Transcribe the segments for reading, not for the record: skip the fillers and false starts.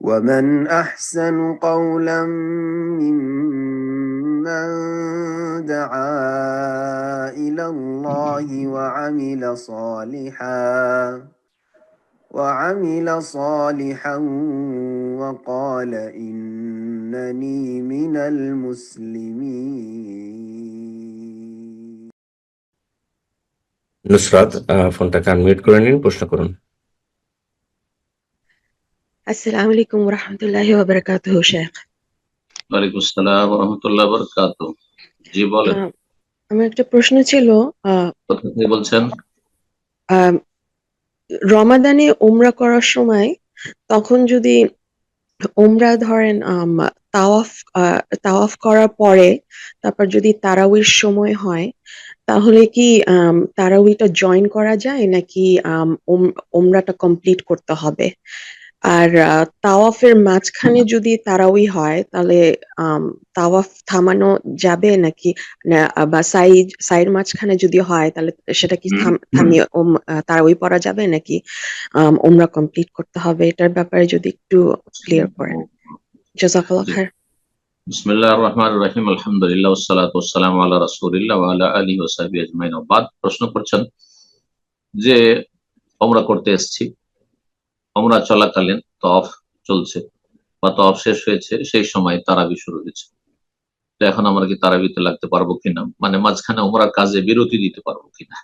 ومن أحسن قولا ممن دعا إلى الله وعمل صالحا وقال إنني من المسلمين. নুসরাত, ফোনটাকে আনমিউট করে নিন, প্রশ্ন করুন। আসসালামু আলাইকুম ওয়া রাহমাতুল্লাহি ওয়া বারাকাতুহু শেখ। ওয়ালাইকুম আসসালাম ওয়া রাহমাতুল্লাহি ওয়া বারাকাতুহু। জি বলেন। আমার একটা প্রশ্ন ছিল, কোথা থেকে বলছেন? রমাদানে উমরা করার সময় তখন যদি উমরা ধরেন তাওয়াফ করার পরে তারপর যদি তারাউইর সময় হয় তাহলে কি তারাউইটা জয়েন করা যায় নাকি উমরাটা কমপ্লিট করতে হবে? আর তাওয়াফের মাঝখানে যদি তারাউই হয় তাহলে তাওয়াফ থামানো যাবে নাকি বা সাইড মাঝখানে যদি হয় তাহলে সেটা কি থামিয়ে তারাউই পড়া যাবে নাকি উমরা কমপ্লিট করতে হবে? এটার ব্যাপারে যদি একটু ক্লিয়ার করেন। জাযাকাল্লাহ খাইর। বিসমিল্লাহির রহমানির রহিম, আলহামদুলিল্লাহ ওয়াসসালাতু ওয়াসসালামু আলা রাসূলিল্লাহ ওয়া আলা আলিহি ওয়া সাহবিহি আজমাইন। বাদ প্রশ্ন করছেন যে উমরা করতে এসেছি, উমরা চলাকালীন তওয়াফ চলছে বা তওয়াফ শেষ হয়েছে, সেই সময় তারাবি শুরু হয়েছে। তো এখন আমরা কি তারাবিতে লাগতে পারবো কিনা, মানে মাঝখানে উমরার কাজে বিরতি দিতে পারবো কিনা?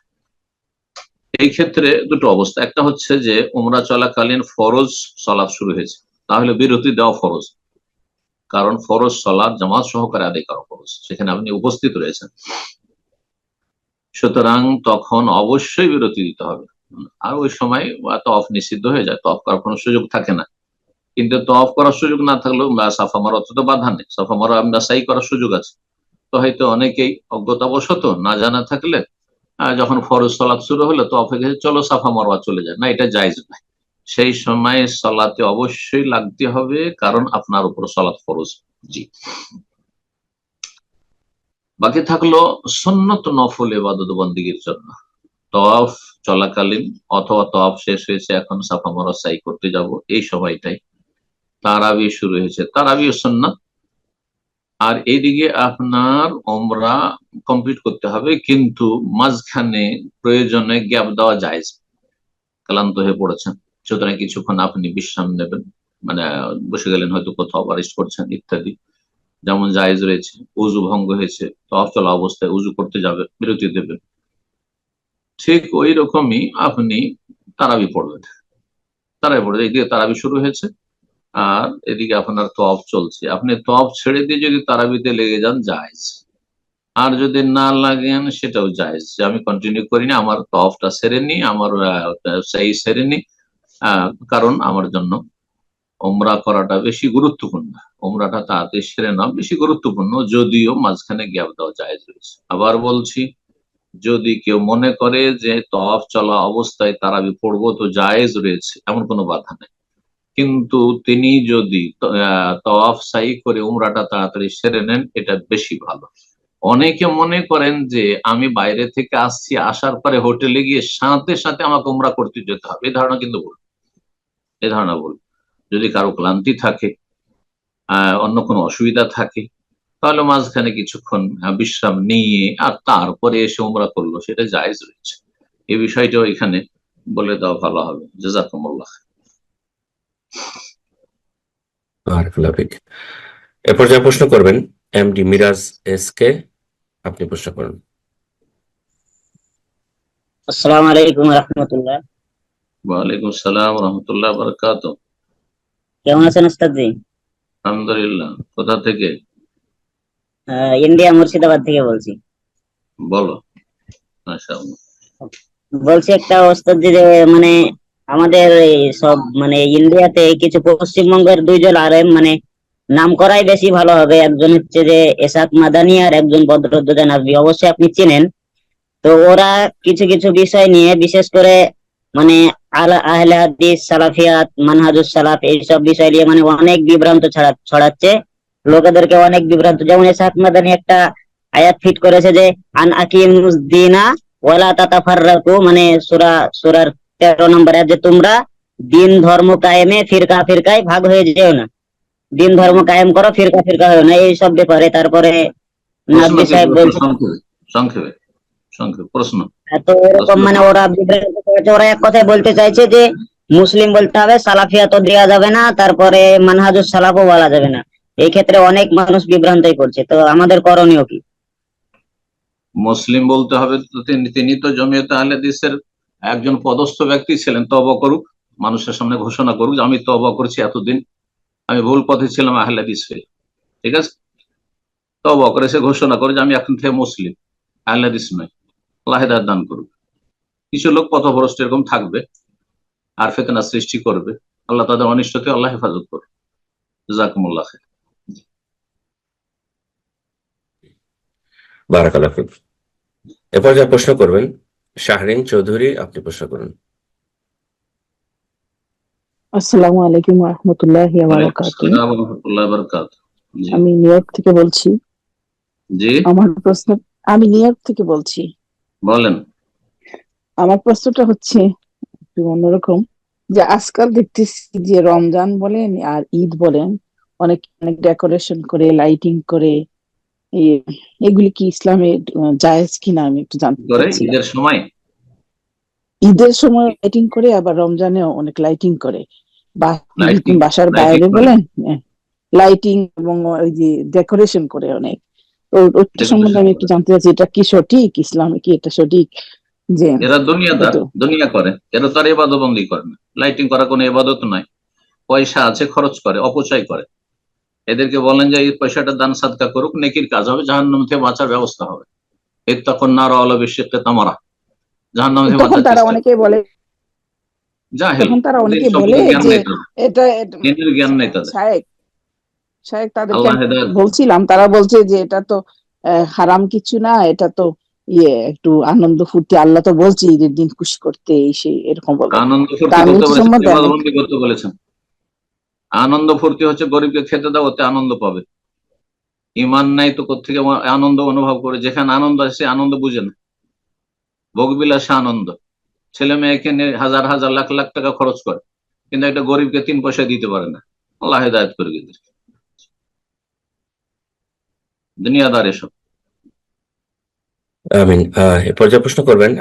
এই ক্ষেত্রে দুটো অবস্থা। একটা হচ্ছে যে উমরা চলাকালীন ফরজ সালাত শুরু হয়েছে, তাহলে বিরতি দেওয়া ফরজ, কারণ ফরজ সালাত জামাত সহকারে আদায় করা ফরজ, সেখানে আপনি উপস্থিত রয়েছেন, সুতরাং তখন অবশ্যই বিরতি দিতে হবে। আর ওই সময় তওয়াফ নিষিদ্ধ হয়ে যায়, তওয়াফ করার কোনো সুযোগ থাকে না। কিন্তু তওয়াফ করার সুযোগ না থাকলেও সাফা মারোয়াতে তো বাধা নেই, সাফা মারোয়া আমরা সাই করার সুযোগ আছে। তো হয়তো অনেকেই অজ্ঞতাবশত না জানা থাকলে যখন ফরজ সালাত শুরু হলো তওয়াফে গেছে, চলো সাফা মারোয়া চলে যায়, না, এটা জায়েজ নয়। সেই সময় সালাতে অবশ্যই লাগতে হবে, কারণ আপনার উপর সালাত ফরজ। জি, বাকি থাকলো সুন্নত নফল ইবাদত বন্দেগীর জন্য। তওয়াফ চলাকালীন অথবা তওয়াফ শেষ হয়েছে, এখন সাফা মারোয়া সাই করতে যাব, এই সময়টাই তারাবি শুরু হয়েছে, তারাবি সুন্নাত। আর এইদিকে আপনার উমরা কমপ্লিট করতে হবে, কিন্তু মাঝখানে প্রয়োজনে গ্যাপ দেওয়া জায়েজ। ক্লান্ত হয়ে পড়েছেন, সুতরাং কিছুক্ষণ আপনি বিশ্রাম নেবেন, মানে বসে গেলেন, হয়তো কোথাও বারিশ করছেন ইত্যাদি, যেমন জায়েজ রয়েছে। উজু ভঙ্গ হয়েছে, তওয়াফ চলা অবস্থায় উজু করতে যাবে, বিরতি দেবেন, ঠিক ওই রকমই আপনি তারাবি পড়বেন। এদিকে তারাবি শুরু হয়েছে আর এদিকে আপনার তওয়াফ চলছে, আপনি তওয়াফ ছেড়ে দিয়ে যদি তারাবিতে লেগে যান জায়েজ, আর যদি না লাগেন সেটাও জায়েজ, যে আমি কন্টিনিউ করিনি, আমার তওয়াফটা সেরে নি, আমার সেই সেরে নি, কারণ আমার জন্য উমরা করাটা বেশি গুরুত্বপূর্ণ, উমরাটা তাড়াতাড়ি সেরে নেওয়া বেশি গুরুত্বপূর্ণ, যদিও মাঝখানে গ্যাপ দেওয়া জায়েজ রয়েছে। আবার বলছি, যদি কেউ মনে করে যে তওয়াফ চলা অবস্থায় তারাবি পড়বো, তো জায়েজ রয়েছে, এমন কোনো বাধা নেই, কিন্তু তিনি যদি তওয়াফ সাই করে উমরাটা তাড়াতাড়ি সেরে নেন, এটা বেশি ভালো। অনেকে মনে করেন যে আমি বাইরে থেকে আসছি, আসার পরে হোটেলে গিয়ে সাথে সাথে আমাকে উমরা করতে যেতে হবে, এই ধারণা কিন্তু ভুল। এই ধারণা ভুল। যদি কারো ক্লান্তি থাকে, অন্য কোনো অসুবিধা থাকে, তাহলে মাঝখানে কিছুক্ষণ বিশ্রাম নিয়ে আর তারপরে এসে উমরা করলো, সেটা জায়েজ রয়েছে। এই বিষয়টাও এখানে বলে দেওয়া ভালো হবে। জাযাকুমুল্লাহ। এরপর যা প্রশ্ন করবেন এমডি মিরাজ এস কে, আপনি প্রশ্ন করুন। আসসালামু আলাইকুম ওয়া রাহমাতুল্লাহ। ওয়া আলাইকুম আসসালাম ওয়া রাহমাতুল্লাহি ওয়া বারাকাতুহু। কেমন আছেন উস্তাদ জি? আলহামদুলিল্লাহ। কোথা থেকে? ইন্ডিয়া, মুর্শিদাবাদ থেকে বলছি। বলো। মাশাআল্লাহ। বলছি একটা উস্তাদ জি, মানে আমাদের এই সব মানে ইন্ডিয়াতে কিছু পশ্চিমবঙ্গের দুইজন আলেম, মানে নাম করাই বেশি ভালো হবে। একজন হচ্ছে যে এসাক মাদানি আর একজন বদরুদ্দোজা নাজবি, অবশ্যই আপনি চেনেন। তো ওরা কিছু কিছু বিষয় নিয়ে, বিশেষ করে মানে আহলে হাদিস, সালাফিয়াত, মানহাজুস সালাফ, এইসব বিষয় নিয়ে মানে অনেক বিভ্রান্ত ছড়াচ্ছে, লোকেদেরকে অনেক বিভ্রান্ত। যেমন ইসহাক মাদানী একটা আয়াত ফিট করেছে যে আন আকিমুদ দীনা ওয়ালা তাতাফাররাকু, মানে সূরার 13 নম্বর আয়াত, যে তোমরা দিন ধর্ম কায়েমে ফিরকা ফিরকায় ভাগ হয়ে যেও না, দিন ধর্ম কায়েম করো, ফিরকা ফিরকা হয়েও না, এইসব ব্যাপারে। তারপরে প্রশ্ন নাকবি কি? সাহেব প্রশ্ন বলছে, সংক্ষেপে, সংক্ষেপে, সংক্ষেপে প্রশ্ন। তো এরকম প্রশ্ন মানে ওরা বিভ্রান্ত করেছে। ওরা এক কথায় বলতে চাইছে যে মুসলিম বলতে হবে, সালাফিয়া তো দেওয়া যাবে না, তারপরে মানহাজুস সালাফও বলা যাবে না। এই ক্ষেত্রে অনেক মানুষ বিভ্রান্তই করছে, তো আমাদের করণীয় কি? মুসলিম বলতে হবে তো তিনি তো জমিয়তে আহলে হাদিসের একজন পদস্থ ব্যক্তি ছিলেন। তওবা করুক, মানুষের সামনে ঘোষণা করুক যে আমি তওবা করছি, এতদিন আমি ভুল পথে ছিলাম, আহলে হাদিস হয়ে। ঠিক আছে, তওবা করে সে ঘোষণা করে যে আমি এখন থেকে মুসলিম, আহলে হাদিস নয়। আল্লাহ হেদায়েত দান করুক। কিছু লোক পথভ্রষ্ট এরকম থাকবে আর ফিতনা সৃষ্টি করবে, আল্লাহ তাদের অনিষ্ট থেকে আল্লাহ হেফাজত করবে। জাযাকুমুল্লাহ খাইর। বারাকাল্লাহ ফিক। এরপর যা প্রশ্ন করবেন শাহরিন চৌধুরী, আপনি প্রশ্ন করুন। আসসালামু আলাইকুম রহমতুল্লাহি ওয়ালাইকুম বারাকাতুহু। আসসালাম ওয়া রাহমাতুল্লাহি ওয়া বারাকাতুহু। জি আমি নিউ ইয়র্ক থেকে বলছি। জি আমার প্রশ্ন, আমি নিউ ইয়র্ক থেকে বলছি। বলেন। আমার প্রশ্নটা হচ্ছে একটু অন্যরকম, যে আজকাল দেখতেছি যে রমজান বলেন আর ঈদ বলেন, অনেক অনেক ডেকোরেশন করে, লাইটিং করে, এগুলি কি ইসলামে জায়েজ কিনা আমি একটু জানতে করে চাচ্ছিলাম। ঈদের সময় ঈদের সময় লাইটিং করে, আবার রমজানেও অনেক লাইটিং করে, বা লাইটিং, বাসার লাইটিং বাইরে করে, বলেন, লাইটিং এবং ওই যে ডেকোরেশন করে অনেক। তো ওইটা সম্বন্ধে ডেকোরেশন আমি একটু করে। জানতে চাচ্ছি, এটা কি সঠিক, ইসলামে কি এটা সঠিক? যে এরা দুনিয়াদার, হয়তো দুনিয়া করে, এরা তো আর ইবাদত বন্দি করে না। লাইটিং করা কোনো ইবাদত নয়। পয়সা আছে, খরচ করে, অপচয় করে। এদেরকে বলেন যে এই পয়সাটা দান সাদকা করুক, নেকির কাজ হবে, জাহান্নাম থেকে বাঁচার ব্যবস্থা হবে। ইত্তাকুন নার ওয়ালাউ বিশিক্কি তামরা, জাহান্নাম থেকে তখন বাঁচার তারা চেষ্টা অনেকে করুন। বলে, জাহেল, তখন তারা দিন অনেকে বলে সম্পর্কে জ্ঞান যে নেই তাদের, এটা দিনের জ্ঞান নেই তাদের। শায়েক শায়েক তাদেরকে আল্লাহ আমি হেদায়েত। বলছিলাম, তারা বলছে যে এটা তো হারাম কিছু না, এটা তো একটু আনন্দ ফুর্তি, আল্লাহ তো বলছে ঈদের দিন খুশি করতে, এই সেই এরকম বলে। আনন্দ তা ফুর্তি আমি করতে এটা বলেছেন, সম্বন্ধে আমি ইবাদত বন্দি করতে বলেছেন। আনন্দ ফুর্তি হচ্ছে গরিবকে খেতে দাও, ওতে আনন্দ পাবে। ইমান নাই তো কোত্থেকে আনন্দ অনুভব করে? যেখানে আনন্দ আছে সে আনন্দ বুঝে না। ভোগবিলাসে আনন্দ, ছেলে মেয়েকে নিয়ে হাজার হাজার লাখ লাখ টাকা খরচ করে, কিন্তু একটা গরিবকে 3 পয়সা দিতে পারে না। আল্লাহ হেদায়েত করে এদেরকে। দুনিয়াদার এসব। আমিন। এরপর যা প্রশ্ন করবেন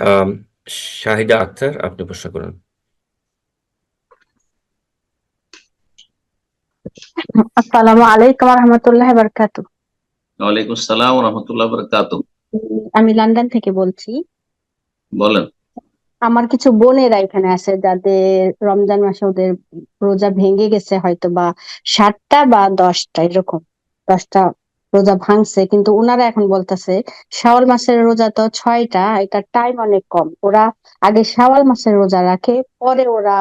শাহিদা আক্তার, আপনি প্রশ্ন করুন। আসসালামু আলাইকুম রহমতুল্লাহ বারকাতু। ওয়ালাইকুম আসসালাম ওয়া রাহমাতুল্লাহি ওয়া বারাকাতুহু। আমি লন্ডন থেকে বলছি। বলেন। আমার কিছু বোনেরা এখানে আছে যাদের রমজান মাসে ওদের রোজা ভেঙে গেছে, হয়তো বা 7টা বা 10টা, এরকম 10টা রোজা ভাঙছে, কিন্তু ওনারা এখন বলতেছে শাওয়াল মাসের রোজা তো 6টা, এটা টাইম অনেক কম, ওরা আগে শাওয়াল মাসের রোজা রাখে, পরে ওরা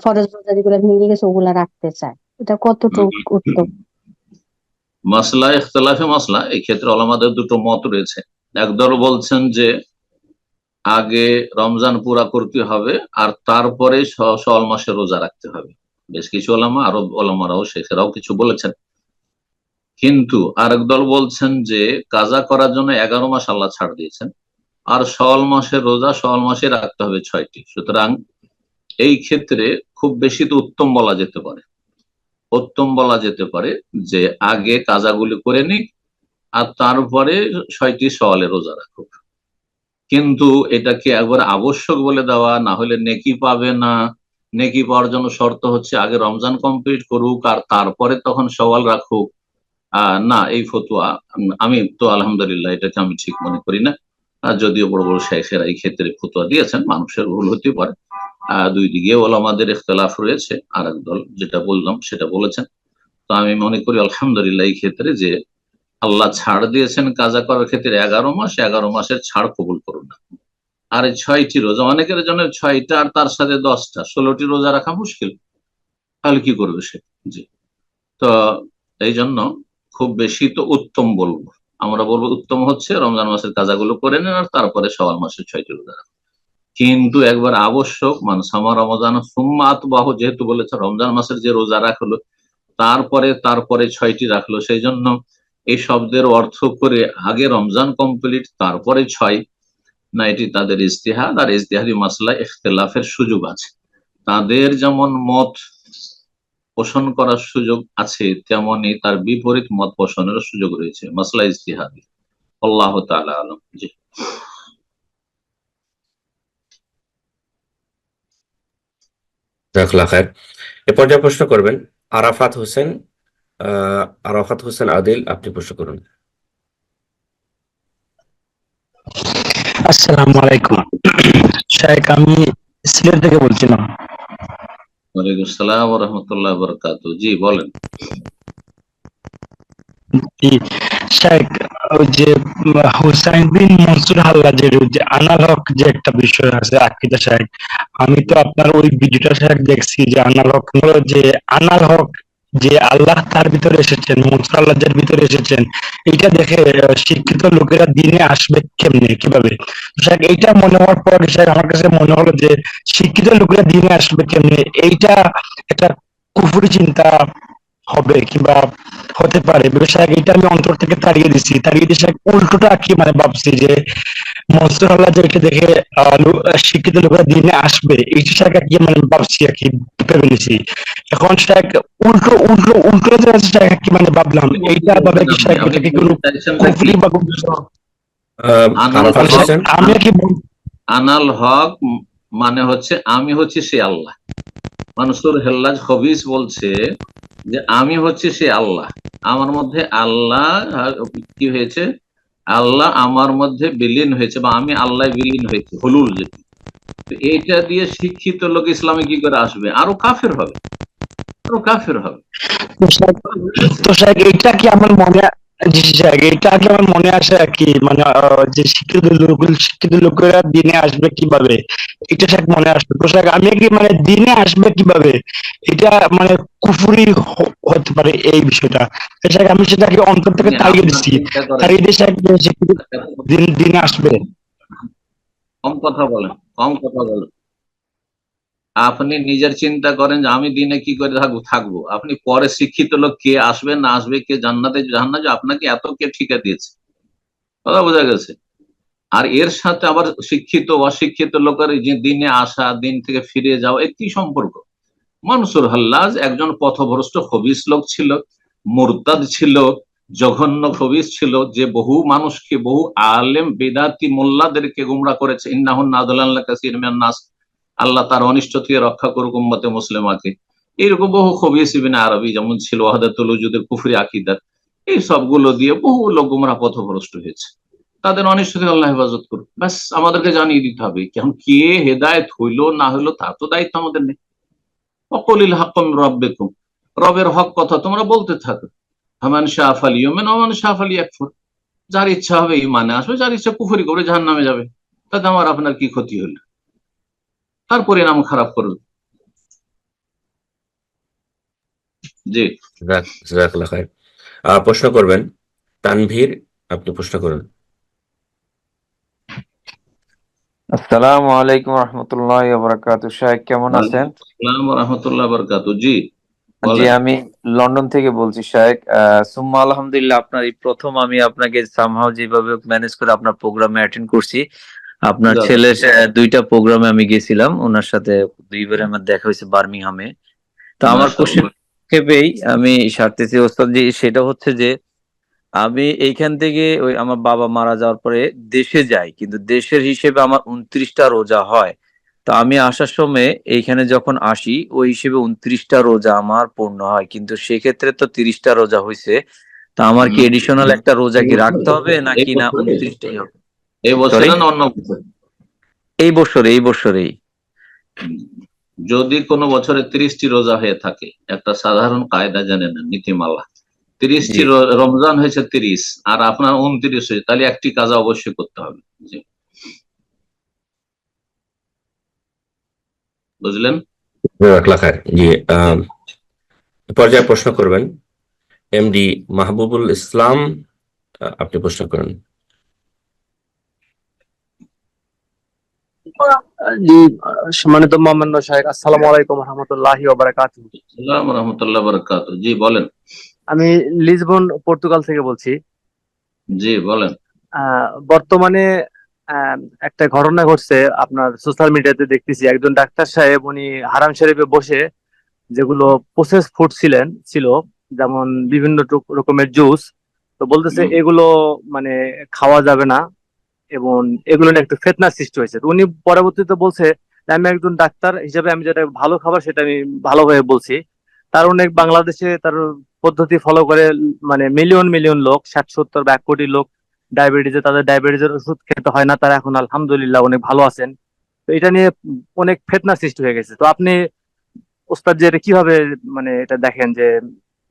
ফরজ রোজা যেগুলো ভেঙে গেছে ওগুলা রাখতে চায়। এটা কতটুকু উত্তম? মাসলা ইখতিলাফে মাসলা, এই ক্ষেত্রে ওলামাদের দুটো মত রয়েছে। একদল বলছেন যে আগে রমজান পুরা করতে হবে আর তারপরে শাওয়াল মাসে রোজা রাখতে হবে। বেশ কিছু ওলামা, আরব ওলামারাও, শেখেরাও কিছু বলেছেন। কিন্তু আরেক দল বলছেন যে কাজা করার জন্য 11 মাস আল্লাহ ছাড় দিয়েছেন, আর শাওয়াল মাসের রোজা শাওয়াল মাসে রাখতে হবে 6টি। সুতরাং এই ক্ষেত্রে খুব বেশি তো উত্তম বলা যেতে পারে, উত্তম বলা যেতে পারে যে আগে কাজাগুলি করে নিক আর তারপরে 6টি শাওয়ালের রোজা রাখুক। কিন্তু এটাকে একবার আবশ্যক বলে দেওয়া, না হলে নেকি পাবে না, নেকি পাওয়ার জন্য শর্ত হচ্ছে আগে রমজান কমপ্লিট করুক আর তারপরে তখন শাওয়াল রাখুক, না, এই ফতোয়া আমি তো আলহামদুলিল্লাহ এটাকে আমি ঠিক মনে করি না। যদিও বড় বড় শেখেরা এই ক্ষেত্রে ফতোয়া দিয়েছেন, মানুষের ভুল হতে পারে। দুই দিকে ওলামাদের ইখতিলাফ রয়েছে, আর একদল যেটা বললাম সেটা বলেছেন। তো আমি মনে করি আলহামদুলিল্লাহ এই ক্ষেত্রে যে আল্লাহ ছাড় দিয়েছেন কাজা করার ক্ষেত্রে 11 মাস, 11 মাসের ছাড় কবুল করুন না। আর এই 6টি রোজা, অনেকের জন্য 6টা আর তার সাথে 10টা, 16টি রোজা রাখা মুশকিল, তাহলে কি করবে সে? জি। তো এই জন্য খুব বেশি তো উত্তম বলবো, আমরা বলবো উত্তম হচ্ছে রমজান মাসের কাজাগুলো করে নেন আর তারপরে শাওয়াল মাসের 6টি রোজা রাখুন। কিন্তু একবার আবশ্যক মানসামা রমজান সুম্মা আতবাহু, যেহেতু বলেছে রমজান মাসের যে রোজা রাখলো তারপরে 6টি রাখলো, সেই জন্য এই শব্দের অর্থ করে আগে রমজান কমপ্লিট তারপরে 6, না, এটি তাদের ইজতিহাদ, আর ইজতিহাদি মাসলা ইখতিলাফের সুযোগ আছে। তাদের যেমন মত পোষণ করার সুযোগ আছে, তেমনি তার বিপরীত মত পোষণের সুযোগ রয়েছে, মাসলা ইজতিহাদি। আল্লাহ তাআলা আলম। জি। জাযাকাল্লাহ খায়ের। এ পর্যায়ে প্রশ্ন করবেন আরাফাত হোসেন। আরাফাত হোসেন আদিল, আপনি প্রশ্ন করুন। আসসালামু আলাইকুম শাইখ, আমি সিলেট থেকে বলছিলাম। ওয়ালাইকুম আসসালাম ওয়া রাহমাতুল্লাহি ওয়া বারাকাতুহু। জি বলেন। জি শাইখ, ওই যে হুসাইন বিন মনসুর হাল্লাজের যে আনাল হক যে একটা বিষয় আছে আকীদা শাইখ, আমি তো আপনার ওই ভিডিওটা শাইখ দেখছি যে আনাল হক হলো যে আনাল হক যে আল্লাহ তার ভিতরে এসেছেন, মনসুর হাল্লাজের ভিতরে এসেছেন, এটা দেখে শিক্ষিত লোকেরা দিনে আসবে কেমনে, কিভাবে? শাইখ এইটা মনে হওয়ার পর শাইখ আমার কাছে মনে হলো যে শিক্ষিত লোকেরা দিনে আসবে কেমনে, এইটা একটা কুফরি চিন্তা হবে কিংবা হতে পারে ব্যবসায়িক, এটা আমি অন্তর থেকে তাড়িয়ে দিছি, তাড়িয়ে দিয়ে উল্টোটা কি মানে ভাবছি যে মনসুর আল্লাহ যেটা দেখে শিক্ষিত লোকেরা দিনে আসবে, এইটা শাখা কি মানে ভাবছি আর কি, ভেবে নিছি। এখন শাখ উল্টো উল্টো উল্টো শাখা কি মানে ভাবলাম, এইটা ভাবে কি শাখ এটা কি কোনো কুফরি বা আরাফাত হোসেন, আমি আর কি আনাল হক মানে হচ্ছে আমি হচ্ছে সে আল্লাহ। মানসুর হেল্লাজ হবিস বলছে যে আমি হচ্ছে সে আল্লাহ, আমার মধ্যে আল্লাহ কি হয়েছে, আল্লাহ আমার মধ্যে বিলীন হয়েছে, বা আমি আল্লাহ বিলীন হয়েছে, হলুল যেটা। এইটা দিয়ে শিক্ষিত লোক ইসলামে কি করে আসবে? আরো কাফের হবে, আরো কাফের হবে। তো শাইখ এইটা কি আমার মনে, জি শাইখ এইটা কি আমার মনে আসে আর কি, মানে যে শিক্ষিত লোকেরা দিনে আসবে কিভাবে, এটা শাইখ মনে আসবে। তো শাইখ আমি কি মানে দিনে আসবে কিভাবে, এটা মানে কুফরি হতে পারে এই বিষয়টা। শাইখ আমি সেটাকে অন্তর থেকে তাড়িয়ে দিচ্ছি, তাড়িয়ে দিয়ে শাইখ দিনে আসবে। কম কথা বলেন, কম কথা বলেন। আপনি নিজের চিন্তা করেন যে আমি দিনে কি করে থাকবো। আপনি পরে শিক্ষিত লোক কে আসবে না আসবে, কে জান্নাতে জাহান্নামে, আপনাকে এত কে ঠিকা দিয়েছে? কথা বোঝা গেছে? আর এর সাথে আবার শিক্ষিত অশিক্ষিত লোকের যে দিনে আসা, দিন থেকে ফিরে যাওয়া, এর কি সম্পর্ক? মনসুর হাল্লাজ একজন পথভ্রষ্ট খবিস লোক ছিল, মুরতাদ ছিল, জঘন্য খবিস ছিল, যে বহু মানুষকে, বহু আলেম বেদাতি মোল্লাদেরকে গুমরা করেছে। ইন্নাহুন্না আদলাল্লাহ কাসীর মিনান নাস, আল্লাহ তার অনিষ্ট থেকে রক্ষা করুক উম্মতে মুসলিমাকে। এইরকম বহু খবিস ইবনে আরবি যেমন ছিল, ওয়াহদাতুল ওজুদের কুফরি আকীদা, এই সবগুলো দিয়ে বহু লোক গুমরা পথভ্রষ্ট হয়েছে। তাদের অনিষ্ট থেকে আল্লাহ হেফাজত করুক, ব্যাস আমাদেরকে জানিয়ে দিতে হবে। কেমন কে হেদায়েত হইলো না হইলো তার তো দায়িত্ব আমাদের নেই। অকলিল হাক্কুম রাব্বিকুম, রবের হক কথা তোমরা বলতে থাকো। ফামান শাআ ফালিউমিন ওয়া মান শাআ ফালিয়াকফুর, যার ইচ্ছা হবে ঈমানে আসবে, যার ইচ্ছা কুফরি করে জাহান্নামে যাবে। তাতে আমার আপনার কি ক্ষতি হলো? তার পরিণাম খারাপ করবে। জি। জাযাকাল্লাহ খায়ের। প্রশ্ন করবেন তানভীর, আপনি প্রশ্ন করুন। আসসালামু আলাইকুম রহমতুল্লাহি ওয়া বারাকাতুহু। শাইখ কেমন আছেন? আসসালামু ওয়া রাহমাতুল্লাহি ওয়া বারাকাতুহু। জি জি, বলেন। আমি লন্ডন থেকে বলছি শাইখ। সুম্মা আলহামদুলিল্লাহ, আপনার এই প্রথম আমি আপনাকে সামহাও যেভাবে ম্যানেজ করে আপনার প্রোগ্রামে অ্যাটেন্ড করছি। আপনার ছেলের দুইটা প্রোগ্রামে আমি গেছিলাম, ওনার সাথে দুইবার আমার দেখা হয়েছে বার্মিংহামে। তো আমার কোশ্চেন ক্ষেপেই আমি সারতেছি ওস্তাদ জি, সেটা হচ্ছে যে আমি এইখান থেকে ওই আমার বাবা মারা যাওয়ার পরে দেশে যাই, কিন্তু দেশের হিসেবে আমার 29টা রোজা হয়। তো আমি আসার সময় এইখানে যখন আসি ওই হিসেবে 29টা রোজা আমার পূর্ণ হয়, কিন্তু সেক্ষেত্রে তো 30টা রোজা হয়েছে। তা আমার কি এডিশনাল একটা রোজা কি রাখতে হবে নাকি না 29টাই হবে? এই বছরে না অন্য বছর? এই বছরেই। যদি কোনো বছরে 30টি রোজা হয়ে থাকে, একটা সাধারণ কায়দা জেনে নেন, নীতিমালা। 30টি রমজান হয়েছে 30, আর আপনার 29 হয়েছে, তাহলে একটি কাজা অবশ্যই করতে হবে। জি, বুঝলেন? জাযাকাল্লাহ খায়ের। জি, পর্যায়ে প্রশ্ন করবেন এমডি মাহবুবুল ইসলাম, আপনি প্রশ্ন করুন। জি, সম্মানিত মহামান্য শাইখ, আসসালামু আলাইকুম রহমতুল্লাহি ওয়া বারাকাতুহু। আসসালামু রাহমাতুল্লাহি ওয়া বারাকাতুহু। জি বলেন। আমি লিসবন, পর্তুগাল থেকে বলছি। জি বলেন। বর্তমানে একটা ঘটনা ঘটছে আপনার সোশ্যাল মিডিয়াতে দেখতেছি, একজন ডাক্তার সাহেব উনি হারাম শরীফে বসে যেগুলো প্রসেস ফুড ছিল, যেমন বিভিন্ন রকমের জুস, তো বলতেছে এগুলো মানে খাওয়া যাবে না, এবং এগুলো নিয়ে একটু ফিতনার সৃষ্টি হয়েছে। তো উনি পরবর্তীতে বলছে যে আমি একজন ডাক্তার হিসেবে আমি যেটা ভালো খাবার সেটা আমি ভালোভাবে বলছি। তার অনেক বাংলাদেশে তার পদ্ধতি ফলো করে মানে মিলিয়ন মিলিয়ন লোক, 60-70 বা 1 কোটি লোক তাদের ডায়াবেটিসের ওষুধ খেতে হয় না, তারা এখন আলহামদুলিল্লাহ অনেক ভালো আছেন। তো এটা নিয়ে অনেক ফিতনা সৃষ্টি হয়ে গেছে। তো আপনি ওস্তাদ যে এটা কিভাবে মানে এটা দেখেন যে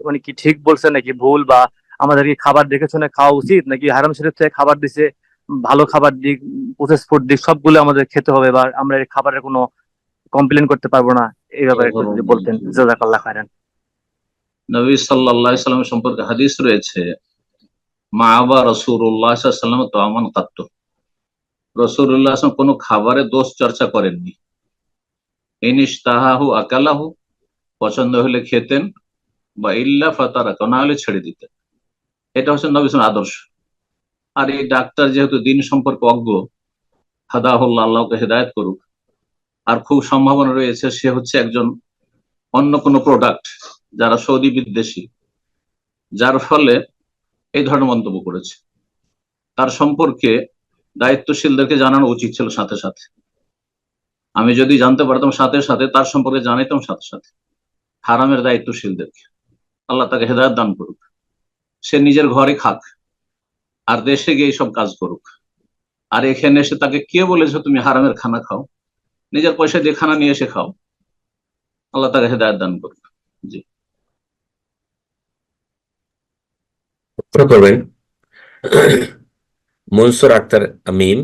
উনি কি ঠিক বলছেন নাকি ভুল, বা আমাদের কি খাবার দেখে শুনে খাওয়া উচিত, নাকি হারাম শরীফ থেকে খাবার দিছে, ভালো খাবার দিক প্রসেস ফুড দিক সবগুলো আমাদের খেতে হবে, বা আমরা এই খাবারের কোনো কমপ্লেন করতে পারবো না? এই ব্যাপারে একটু যদি বলতেন, জাযাকাল্লাহ খায়রান। নবী সাল্লাল্লাহু আলাইহি সাল্লাম সম্পর্কে হাদিস রয়েছে, মা আবা রাসূলুল্লাহ সাল্লাল্লাহু আলাইহি ওয়াসাল্লাম তাআমান কাত্তু, রাসূলুল্লাহ সাল্লাল্লাহু কোনো খাবারে দোষ চর্চা করেননি। ইনিশতাহাহু আকালাহু, পছন্দ হলে খেতেন, বা ইল্লা ফাতারাকা, না হলে ছেড়ে দিতেন। এটা হচ্ছে নবী সাল্লাল্লাহু আলাইহি আদর্শ। আর এই ডাক্তার যেহেতু দিন সম্পর্কে অজ্ঞ, হাদাহুল্লাহ, আল্লাহকে হেদায়েত করুক, আর খুব সম্ভাবনা রয়েছে সে হচ্ছে একজন অন্য কোনো প্রোডাক্ট যারা সৌদি বিদ্বেষী, যার ফলে এই ধরনের মন্তব্য করেছে। তার সম্পর্কে দায়িত্বশীলদেরকে জানানো উচিত ছিল সাথে সাথে। আমি যদি জানতে পারতাম সাথে সাথে তার সম্পর্কে জানাইতাম সাথে সাথে হারামের দায়িত্বশীলদেরকে। আল্লাহ তাকে হেদায়েত দান করুক, সে নিজের ঘরে খাক আর দেশে গিয়ে সব কাজ করুক। আর এখানে এসে তাকে কে বলেছে তুমি হারামের খানা খাও? নিজের পয়সা দিয়ে খানা নিয়ে এসে খাও। আল্লাহ তাকে হেদায়েত দান করুক। জি, প্রশ্ন করবেন মনসুর আক্তার মিম,